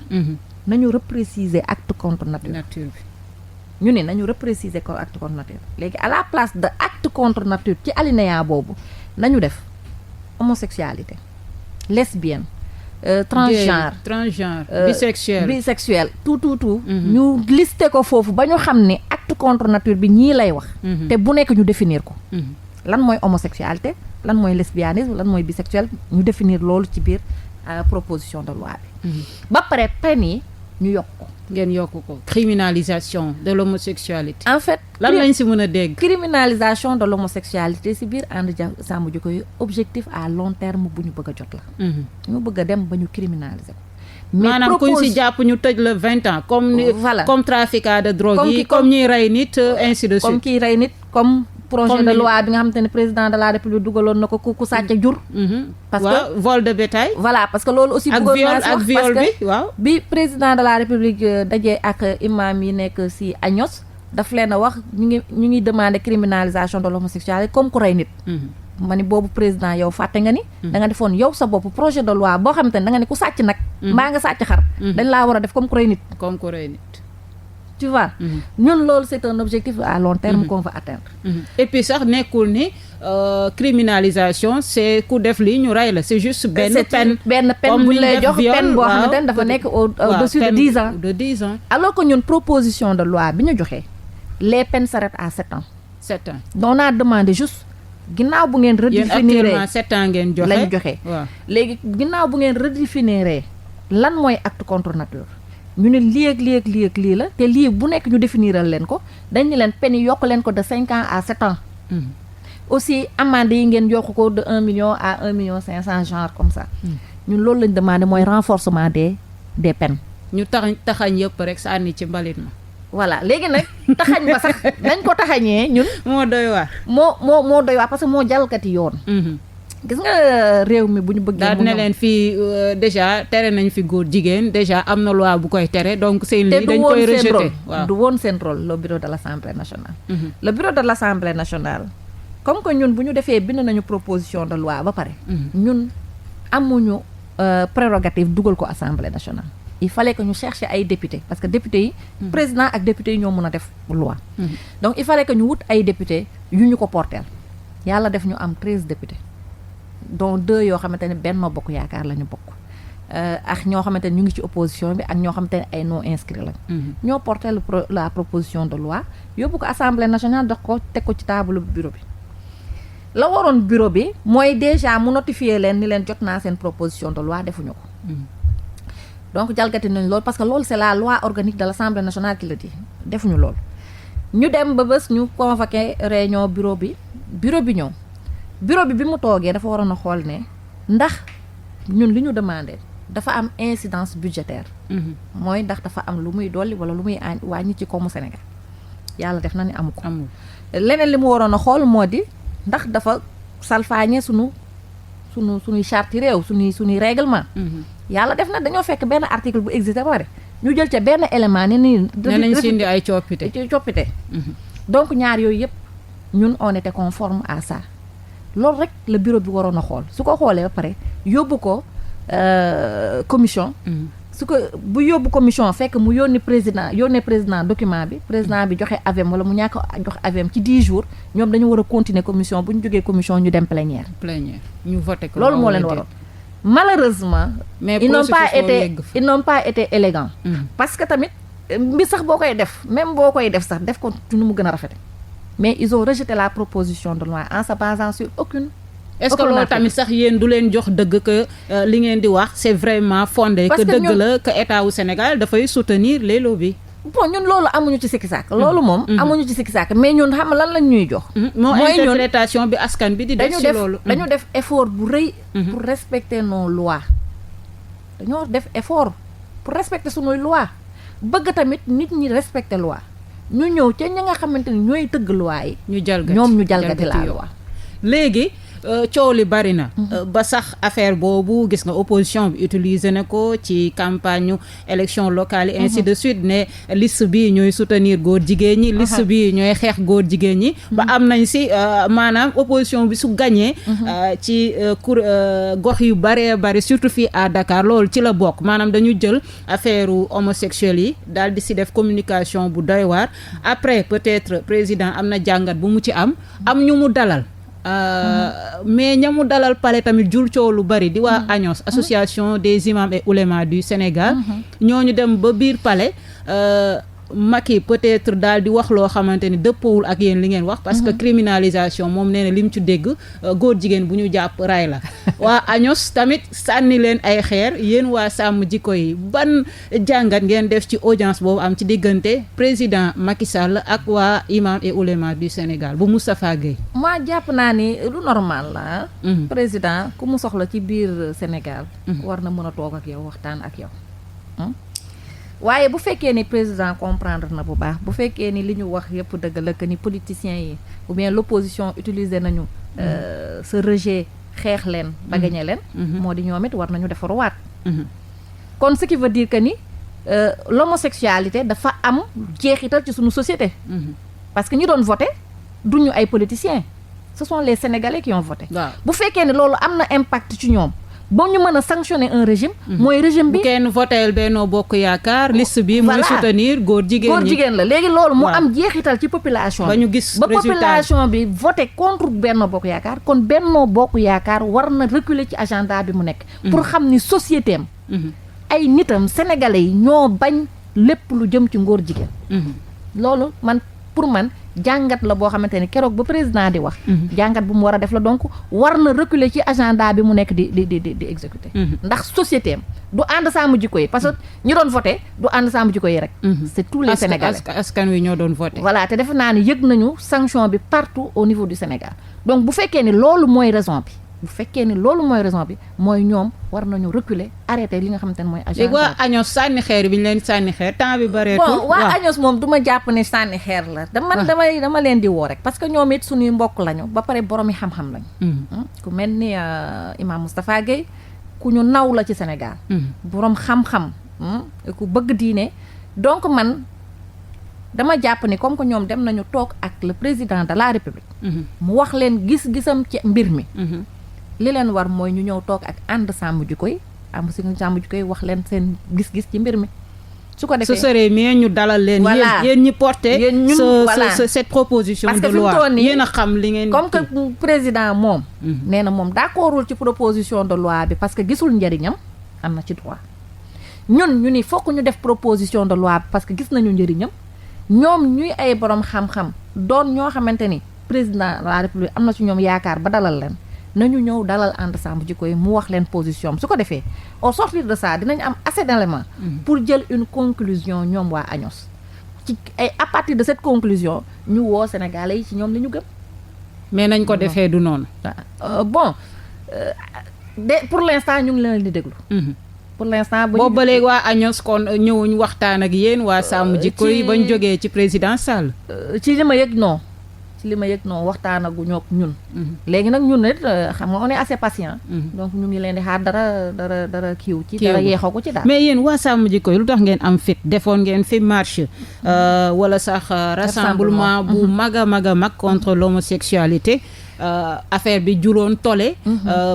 nañu repréciser acte contre nature bi. ñu ne nañu repréciser ko acte contre nature léegi à la place de acte contre nature ci alinéa boobu nañu def homosexualité lesbienne. transgenre bisexuel tout. ñu lister ko foofu ba ñu xam ne acte contre nature bi ñii lay wax. te bu nekk ñu définir ko. lan mooy homosexualité. lan mooy lesbianisme lan mooy bisexuel ñu définir loolu ci biir proposition de loi bi. ba pare peine yi ñu yokk ko. ngeen yokk ko criminalisation de l'homosexualité. en fait lan lañ si mën a dégg. criminalisation de l'homosexualité si biir ànd sàmm jikko yi objectif à long terme bu ñu bëgg a jot la. ñu bëgg a dem ba ñu criminaliser ko mais maanaam kuñ si jàpp ñu tëj la 20 ans comme trafiquant de drogue yi comme ñuy rey nit ainsi de suite comme kiy rey nit comme projet de loi bi nga xamante ne président de la république dugaloon na ko ku sàcc jur parce que vol de bétail voilà parce que loolu aussi bëggoon naa si wax viol bi waaw bi président de la république dajee ak imam yi nekk si Agnos daf leen a wax ñu ngi demander criminalisation de l'homosexualité comme ku rey nit ma ni boobu président yow fàtte nga ni da nga defoon yow sa bopp projet de loi boo xamante ne da nga ne ku sàcc nag mbaa nga sàcc xar dañ laa war a def comme ku rey nit tu vois ñun loolu c'est un objectif à long terme qu'on va atteindre et puis sax nekkul ni criminalisation c'est ku def lii ñu rey la c'est juste benn peine bu lay jox peine boo xamante ne dafa nekk au-dessus de 10 ans alors que ñun proposition de loi bi ñu joxee les peines s'arrêtent à 7 ans donc on a demandé juste ginnaaw bu ngeen redéfinir actuellement 7 ans ngeen joxe lañ joxe léegi ginnaaw bu ngeen redéfinir lan mooy acte contre nature ñu ne lii ak lii la te lii bu nekk ñu définiral leen ko dañ ne leen peine yi yokk leen ko de 5 ans à 7 ans aussi amende yi ngeen yokk ko de 1 million à 1 million 500 genre comme ça ñun loolu lañ demandé mooy renforcement des peines ñu taxañ yëpp rek sànni ci mbalit ma voilà léegi nag taxañ ba sax dañ ko taxañee ñun moo doy waar moo doy waar parce que moo jalkati yoon gis nga réew mi bu ñu bëggee daal ne leen fii déjà tere nañ fi góor jigéen déjà am na loi bu koy tere donc seen lii dañ koy rejeter du woon seen rôle le bureau de l'Assemblée nationale le bureau de l'Assemblée nationale comme que ñun bu ñu defee bind nañu proposition de loi ba pare ñun amuñu prérogative dugal ko Assemblée nationale il fallait que ñu chercher ay députés parce que députés yi président ak députés yi ñoo mën a def loi donc il fallait que ñu wut ay députés yu ñu ko porteel yàlla def ñu am 13 députés dont 2 yoo xamante ne Benno Bokk Yaakaar la ñu bokk ak ñoo xamante ne ñu ngi ci opposition bi ak ñoo xamante ne ay non inscrits lañ ñoo porté la proposition de loi yóbbu ko Assemblée nationale dox ko teg ko ci table bureau bi la waroon bureau bi mooy déjà mu notifier leen ni leen jot naa seen proposition de loi defuñu ko donc jalgati nañ loolu parce que loolu c'est la loi organique de l'Assemblée nationale qui le dit defuñu loolu ñu dem ba bés ñu convoqué réunion bureau bi ñëw bureau bi mu toogee dafa waroon a xool ne ndax ñun li ñu demandé dafa am incidence budgétaire mooy ndax dafa am lu muy dolli wala lu muy wàññi ci koomu Sénégal yàlla def na ni amu ko leneen li mu waroon a xool moo di ndax dafa salfaañe suñuy charte réew suñuy règlement yàlla def na dañoo fekk benn article bu existé ba pare ñu jël ca benn élément ne nii nañ sindi ay coppite donc ñaar yooyu yëpp ñun on était conforme à ça loolu rek le bureau bi waroon a xool su ko xoolee ba pare yóbbu ko commission su ko bu yóbbu commission fekk mu yónnee président document bi président bi joxe avis wala mu ñàkk jox avis ci 10 jours ñoom dañu war a continuer commission bu ñu jógee commission ñu dem plénière ñu voté ko loolu moo leen waroon malheureusement ils n'ont pas été élégants parce que tamit mbir sax boo koy def même boo koy def sax def ko ci nu mu gën a rafete mais ils ont rejeté la proposition de loi en se basant sur aucune. est-ce que loolu tamit sax yéen du leen jox dëgg que li ngeen di wax c'est vraiment fondé que dëgg la que état wu Sénégal dafay soutenir les lobbies. bon ñun loolu amuñu ci sikki sàkk loolu moom amuñu ci sikki sàkk mais ñun xam lan lañ ñuy jox mooy interprétation bi askan bi di def ci loolu dañu def effort bu rëy pour respecter nos lois dañoo def effort pour respecter sunuy loi bëgg tamit nit ñi respecter loi ñu ñëw ca ña nga xamante ni ñooy tëgg loi yi ñu jalgati la loi léegi coow li bari na ba sax affaire boobu gis nga opposition bi utiliser na ko ci campagne élection locale yi ainsi de suite ne liste bi ñooy soutenir góor jigéen ñi liste bi ñooy xeex góor jigéen ñi ba am nañ si maanaam opposition bi su gagné ci gox yu baree bari surtout fii à Dakar loolu ci la bokk maanaam dañu jël affaire homosexuels yi daal di si def communication bu doy waar après peut-être président am na jàngat bu mu ci am ñu mu dalal mais ñamu dalal palais tamit jul coow lu bari di waa ANOS association des imams et oulémas du Sénégal ñooñu dem ba biir palais Macky peut-être daal di wax loo xamante ni dëppawul ak yéen li ngeen wax parce que criminalisation moom nee na li mu ci dégg góor jigéen bu ñu jàpp ray la waa ANOS tamit sànni leen ay xeer yéen waa sàmm jikko yi ban jàngat ngeen def ci audience boobu am ci diggante président Macky Sall ak waa imam et ouléma du Sénégal bu Moustapha Guèye. maa jàpp naa ni lu normal la président ku mu soxla ci biir Sénégal war na mën a toog ak yow waxtaan ak yow waaye bu fekkee ni président comprendre na bu baax bu fekkee ni li ñu wax yëpp dëgg la que ni politiciens yi ou bien l'opposition utiliser nañu ce rejet xeex leen ba gañe leen moo di ñoom it war nañu defaruwaat kon ce qui veut dire que ni l'homosexualité dafa am jeexital ci suñu société parce que ñi doon voté duñu ay politiciens ce sont les Sénégalais qui ont voté bu fekkee ne loolu am na impact ci ñoom ba ñu mën a sanctionner un régime mooy régime bi bu kenn votel Benno Bokk Yaakaar liste bi muy soutenir góor jigéen la léegi loolu mu am jeexital ci population ba ñu gis ba population bi voté contre Benno Bokk Yaakaar kon Benno Bokk Yaakaar war na reculer ci agenda bi mu nekk pour xam ni société am ay nitam sénégalais yi ñoo bañ lépp lu jëm ci ngóor jigéen loolu pour man jàngat la boo xamante ni keroog ba président di wax jàngat bu mu war a def la donc war na reculer ci agenda bi mu nekk di exécuter ndax société am du ànd sàmm jikko yi parce que ñi doon voté du ànd sàmm jikko yi rek c'est tous les Sénégalais askan wi ñoo doon voté voilà te defe naa ni yëg nañu sanction bi partout au niveau du Sénégal donc bu fekkee ni loolu mooy raison bi mooy ñoom war nañu reculer arrêter li nga xamante ne mooy agenda léegi waa Agnos sànni xeer bi ñu leen sànni xeer temps bi bareetul bon waa Agnos moom du ma jàpp ne sànni xeer la dama leen di woo rek parce que ñoom it suñuy mbokk lañu ba pare boroomi xam-xam lañu ku mel ni Imam Moustapha Gueye ku ñu naw la ci Sénégal boroom xam-xam ku bëgg diine donc man dama jàpp ni comme que ñoom dem nañu toog ak le président de la République mu wax leen gis-gisam ci mbir mi li leen war mooy ñu ñëw toog ak ànd sàmm jikko yi wax leen seen gis-gis ci mbir mi su ko defee ce serait mieux ñu dalal leen yéen ñi porté cette proposition de loi parce que yéen a xam li ngeen comme que président moom nee na moom d'accordul ci proposition de loi bi parce que gisul njëriñam am na ci droit ñu ni fokk ñu def proposition de loi bi parce que gis nañu njëriñam ñoom ñuy ay borom xam-xam doon ñoo xamante ni président de la République am na ci ñoom yaakaar ba dalal leen nañu ñëw dalal ànd sàmm jikko yi mu wax leen position su ko defee au sortir de ça dinañ am assez d'éléments pour jël une conclusion ñoom waa Agnos ci ay à partir de cette conclusion ñu woo Sénégalais yi ci ñoom li ñu gëm mais nañ ko defee du noonu pour l'instant ñu ngi leen di déglu pour l'instant boobu ba léegi waa Agnos kon ñëwuñ waxtaan ak yéen waa sàmm jikko yi bañ jógee ci président Sall ci li ma yëg non waxtaanaguñu ak ñun léegi nag ñun nit xam nga on est assez patient donc ñu ngi leen di xaar dara kiiw ci dara yeexoo ko ci daal mais yéen waa sàmm jikko yi lu tax ngeen am fit defoon ngeen fi marche wala sax rassemblement bu mag a mag contre l'homosexualité affaire bi juróon tole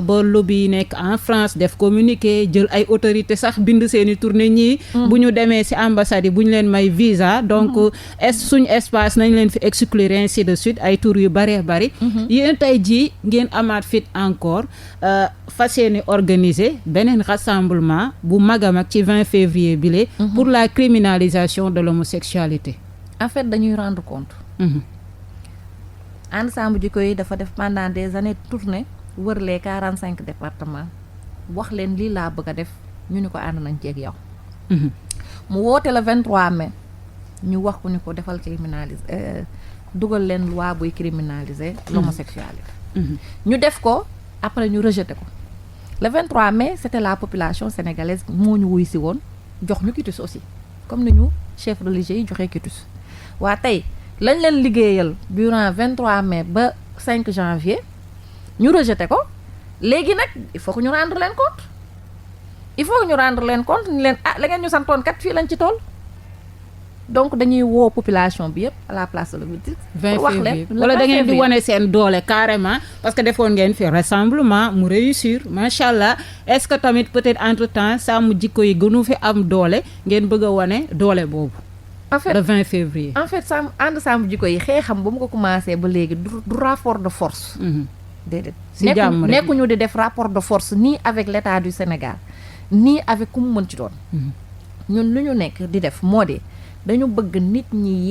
ba lobby yi nekk en France def communiqué jël ay autorité sax bind seeni tournée ñii bu ñu demee ci ambassade yi bu ñu leen may visa donc suñu espace nañ leen fi exclure ainsi de suite ay tour yu bëree bëri yéen tey jii ngeen amaat fit encore fas yéene organiser beneen rassemblement bu mag a mag ci 20 février bile pour la criminalisation de l'homosexualité en fait dañuy rendre compte ànd sàmm jikko yi dafa def pendant des années tournée wër les 45 départements wax leen lii laa bëgg a def ñu ni ko ànd nañ ci ak yow mu woote le 23 mai ñu wax ko ni ko defal criminaliser dugal leen loi buy criminaliser l'homosexualité ñu def ko après ñu rejeté ko le 23 mai c'était la population sénégalaise moo ñu wuy si woon jox ñu quitus aussi comme ni ñu chef religieux yi joxee quitus waa tey lañ leen liggéeyal durant 23 mai ba 5 janvier ñu rejeté ko léegi nag il faut que ñu rendre leen compte ni leen la ngeen ñu santoon kat fii lañ ci toll donc dañuy woo population bi yëpp à la place de l'Obélisque 20 février wala da ngeen di wane seen doole carrément parce que defoon ngeen fi rassemblement mu réussir macha allah est-ce que tamit peut-être entre temps sàmm jikko yi gënu fi am doole ngeen bëgg a wane doole boobu en fait le 20 février en fait ànd sàmm jikko yi xeexam ba mu ko commencé ba léegi du rapport de force déedéet si jàmm rek nekkuñu di def rapport de force ni avec l'État du Sénégal ni avec ku mu mën ci doon ñun lu ñu nekk di def moo di dañu bëgg nit ñi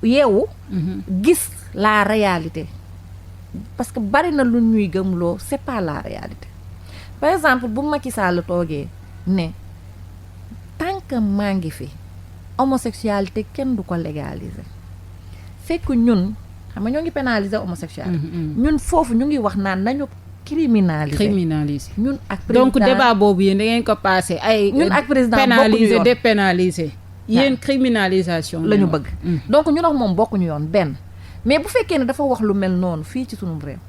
yeewu gis la réalité parce que bari na lu ñuy gëmloo c'est pas la réalité par exemple bu Macky Sall toogee ne tant que maa ngi fi homosexualité kenn du ko légaliser fekk ñun xam nga ñoo ngi pénaliser homosexualité ñun foofu ñu ngi wax naan nañu criminaliser ñun ak président donc débat boobu yéen da ngeen ko passé ay ñun ak président pénaliser dépénaliser yéen criminalisation la ñu bëgg donc ñun ak moom bokkuñu yoon benn mais bu fekkee ne dafa wax lu mel noonu fii ci sunu réew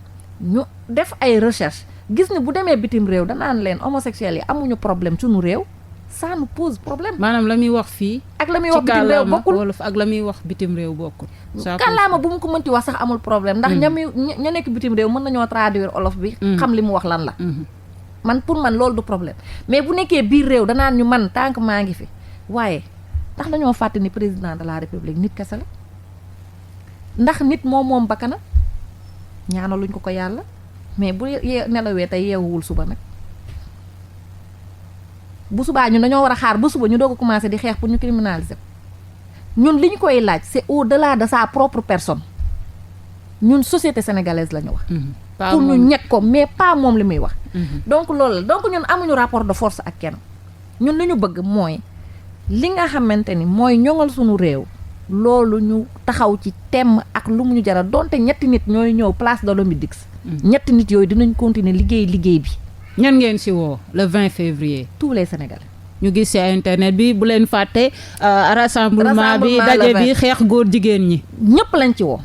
ñu def ay recherche gis ne bu demee bitim réew danaan leen homosexuels yi amuñu problème sunu réew ça nous pose problème. maanaam la muy wax fii. ak la muy wax bitim réew bokkul wolof ak la muy wax bitim réew bokkul. kàllaama bu mu ko mënti wax sax amul problème. ndax ña nekk bitim réew mën nañoo traduire olof bi. xam li mu wax lan la. man pour man loolu du problème mais bu nekkee biir réew danaan ñu man tant que maa ngi fi waaye ndax dañoo fàtte ni président de la république nit kese la ndax nit moom bakkana ñaanaluñ ko yàlla mais bu nelawee tey yeewuwul suba nag. bu subaa ñun dañoo war a xaar ba suba ñu doog a commencé di xeex pour ñu criminaliser ñun li ñu koy laaj c'est au-delà de sa propre personne ñun société sénégalaise la ñu wax. pour ñu ñekk ko mais pas moom li muy wax. donc loolu la donc ñun amuñu rapport de force ak kenn ñun li ñu bëgg mooy li nga xamante ni mooy ñoŋal suñu réew loolu ñu taxaw ci temm ak lu mu ñu jaral donte ñetti nit ñooy ñëw place de l'Obélisque. ñetti nit yooyu dinañ continuer liggéey bi. ñan ngeen ci woo le 20 février. tous les Sénégalais. ñu gis ci internet bi bu leen fàtte rassemblement bi daje bi xeex góor jigéen ñi. ñëpp lañ ci woo.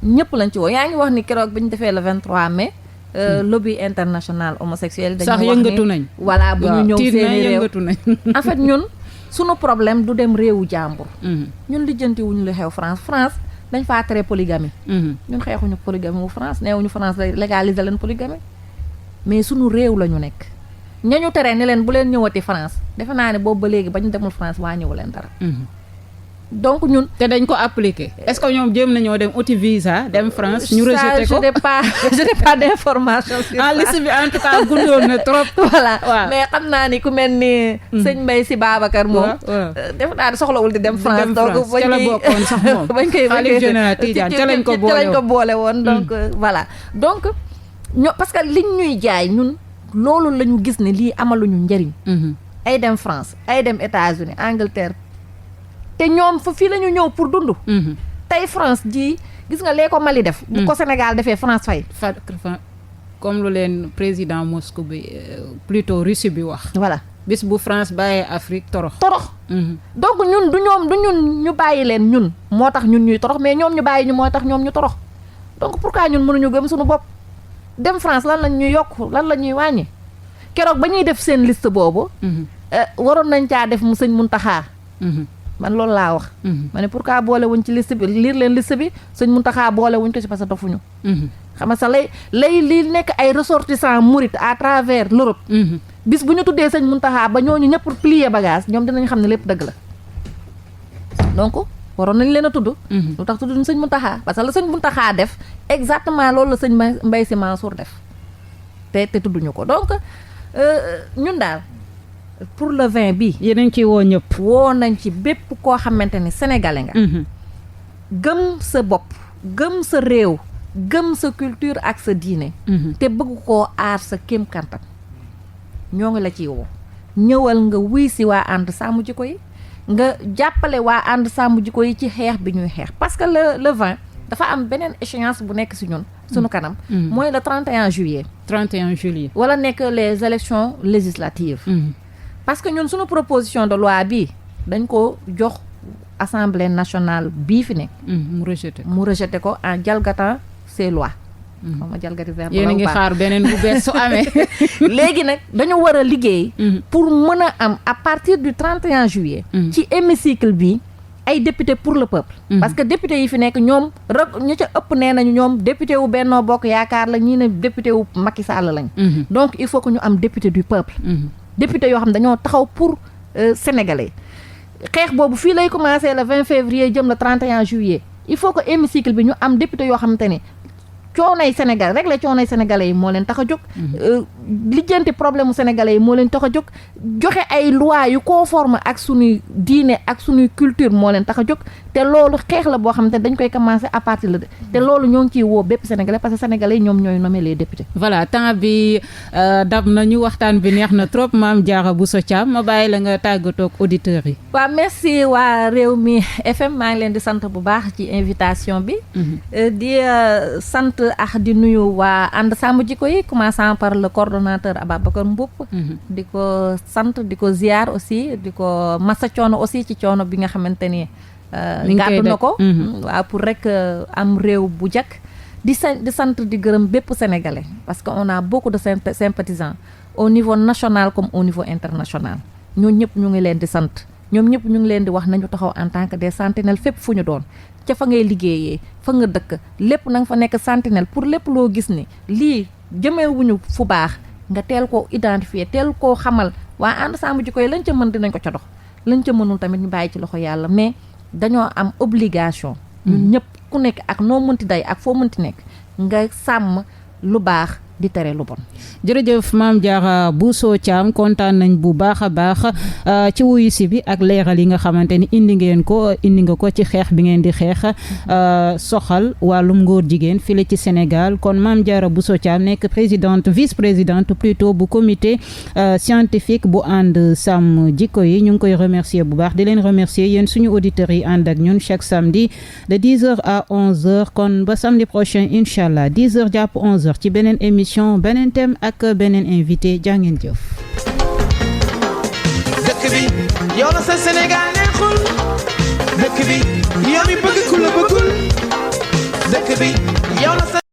ñëpp lañ ci woo yaa ngi wax ni keroog bi ñu defee le 23 mai. lobby international homosexuel. dañu wax ni sax yëngatu nañ. voilà bu ñu ñëw seeni réew yëngatu nañ. en fait ñun sunu problème du dem réewu jàmbur. ñun lijjanti wuñu lu xew France dañ faa tere polygamie. ñun xeexuñu polygamie wu France neewuñu France légaliser leen polygamie. mais sunu réew la ñu nekk ñañu tere ni leen bu leen ñëwati France defe naa ne boobu ba léegi ba ñu demul France waa ñëwu leen dara. donc ñun. te dañ ko appliquer est-ce que ñoom jéem nañoo dem uti visa dem France. ñu rejeté ko je n'ai pas d'information sur ça. liste bi en tout cas gundoon na trop. voilà mais xam naa ni ku mel ni. sëñ Mbaye Sy Babacar moom. defe naa ne soxlawul di dem France. donc ca la bokkoon sax moom. xalif général Tidiane ca lañ ko boole woon donc voilà donc. parce que liñ ñuy jaay ñun loolu la ñu gis ne lii amaluñu njëriñ. ay dem France ay dem États-Unis Angleterre te ñoom fa fii la ñu ñëw pour dund. tey France ji gis nga lee ko Mali def. bu ko Sénégal defee France fay. comme lu leen président Moscou bi plutôt Russie bi wax. voilà bis bu France bàyyee Afrique torox. donc ñun du ñun ñu bàyyi leen ñun moo tax ñun ñuy torox mais ñoom ñu bàyyi ñu moo tax ñoom ñu torox donc pourquoi ñun mënuñu gëm suñu bopp. dem France lan lañ ñuy yokk lan la ñuy wàññi keroog ba ñuy def seen liste boobu. waroon nañ caa def mu sëñ Muntaxa. man loolu laa wax. ma ne pourquoi boole wuñ ci liste bi lire leen liste bi sëñ Muntaxa boole wuñ ko ci parce que dofuñu. xam nga sax lay li nekk ay ressortissants mourides à travers l'Europe. bis bu ñu tuddee sëñ Muntaxa ba ñooñu ñëpp plier bagage ñoom dinañ xam ne lépp dëgg la donc. waroon nañ leen a tudd. lu tax tudd sëñ Muntaxa parce que la sëñ Muntaxa def exactement loolu la sëñ Mbaye Sy Mansour def te tudduñu ko donc ñun daal pour le 20 bi yéen ci woo ñëpp. woo nañ ci bépp koo xamante ni sénégalais nga. gëm sa bopp gëm sa réew gëm sa culture ak sa diine. te bëgg koo aar sa kéem kantan ñoo ngi la ciy woo ñëwal nga wuy si waa ànd sàmm jikko yi nga jàppale waa ànd sàmm jikko yi ci xeex bi ñuy xeex parce que le 20 dafa am beneen échéance bu nekk si ñun sunu kanam mooy le 31 juillet 31 juillet wala nekk les élections législatives parce que ñun sunu proposition de loi bi dañ ko jox assemblée nationale bii fi nekk mu rejeté ko en jalgatant ces lois xaw ma jalgati verbe yéen a ngi xaar beneen bu bees su amee léegi nag dañu war a liggéey pour mën a am à partir du 31 juillet ci hémicycle bi ay député pour le peuple parce que député yi fi nekk ñoom rek ñu ca ëpp nee nañu ñoom député wu Benno Bokk Yaakaar la ñii ne député wu Macky Sall lañ donc il faut que ñu am député du peuple député yoo xam ne dañoo taxaw pour sénégalais xeex boobu fii lay commencé le 20 février jëm le 31 juillet il faut que hémicycle bi ñu am député yoo xamante ne coonay Sénégal rek la coonay sénégalais yi moo leen tax a jóg lijjanti problème mu sénégalais yi moo leen tax a jóg joxe ay loi yu conforme ak suñuy diine ak suñuy culture moo leen tax a jóg te loolu xeex la boo xam te dañ koy commencer à partir de te loolu ñoo ngi ciy woo bépp sénégalais parce que sénégalais yi ñoom ñooy nommer les députés. voilà temps bi dab nañu waxtaan bi neex na trop Mame Diarra Bousso Thiam ma bàyyi la nga tàggatoo ak auditeurs yi. waaw merci waa Rewmi FM maa ngi leen di sant bu baax ci invitation bi. di sant ak di nuyu waa ànd sàmm jikko yi commençant par le coordonnateur Ababacar Mboup di ko sant di ko ziar aussi di ko massa coono aussi ci coono bi nga xamante ni gàddu na ko waaw pour rek am réew bu jak di sant di gërëm bépp sénégalais parce que on a beaucoup de sympathisants au niveau national comme au niveau international ñoo ñëpp ñu ngi leen di sant ñoom ñëpp ñu ngi leen di wax nañu taxaw en tant que des sentinelles fépp fu ñu doon ca fa ngay liggéeyee fa nga dëkk lépp na nga fa nekk sentinelle pour lépp loo gis ni lii jëmeewuñu fu baax nga teel koo identifier teel koo xamal waa ànd sàmm jikko yi lañ ca mën dinañ ko ca dox lañ ca mënul tamit ñu bàyyi ci loxo yàlla mais dañoo am obligation ñun ñëpp ku nekk ak noo mënti day ak foo mënti nekk nga sàmm lu baax di tere lu bon. jërëjëf Mame Diarra Bousso Thiam kontaan nañ bu baax a baax ci wuyu si bi ak leeral yi nga xamante ni indi nga ko ci xeex bi ngeen di xeex soxal wàllum ngóor jigéen fii ci Sénégal kon Mame Diarra Bousso Thiam nekk vice-présidente plutôt bu comité scientifique bu ànd sàmm jikko yi ñu ngi koy remercier bu baax di leen remercier yéen suñu auditeurs yi ànd ak ñun chaque samedi de 10h à 11h kon ba samedi prochain incha allah 10h jàpp 11h ci beneen émission beneen thème ak beneen invité jàngeen jëf. dëkk bi yow la sa Sénégal neexul dëkk bi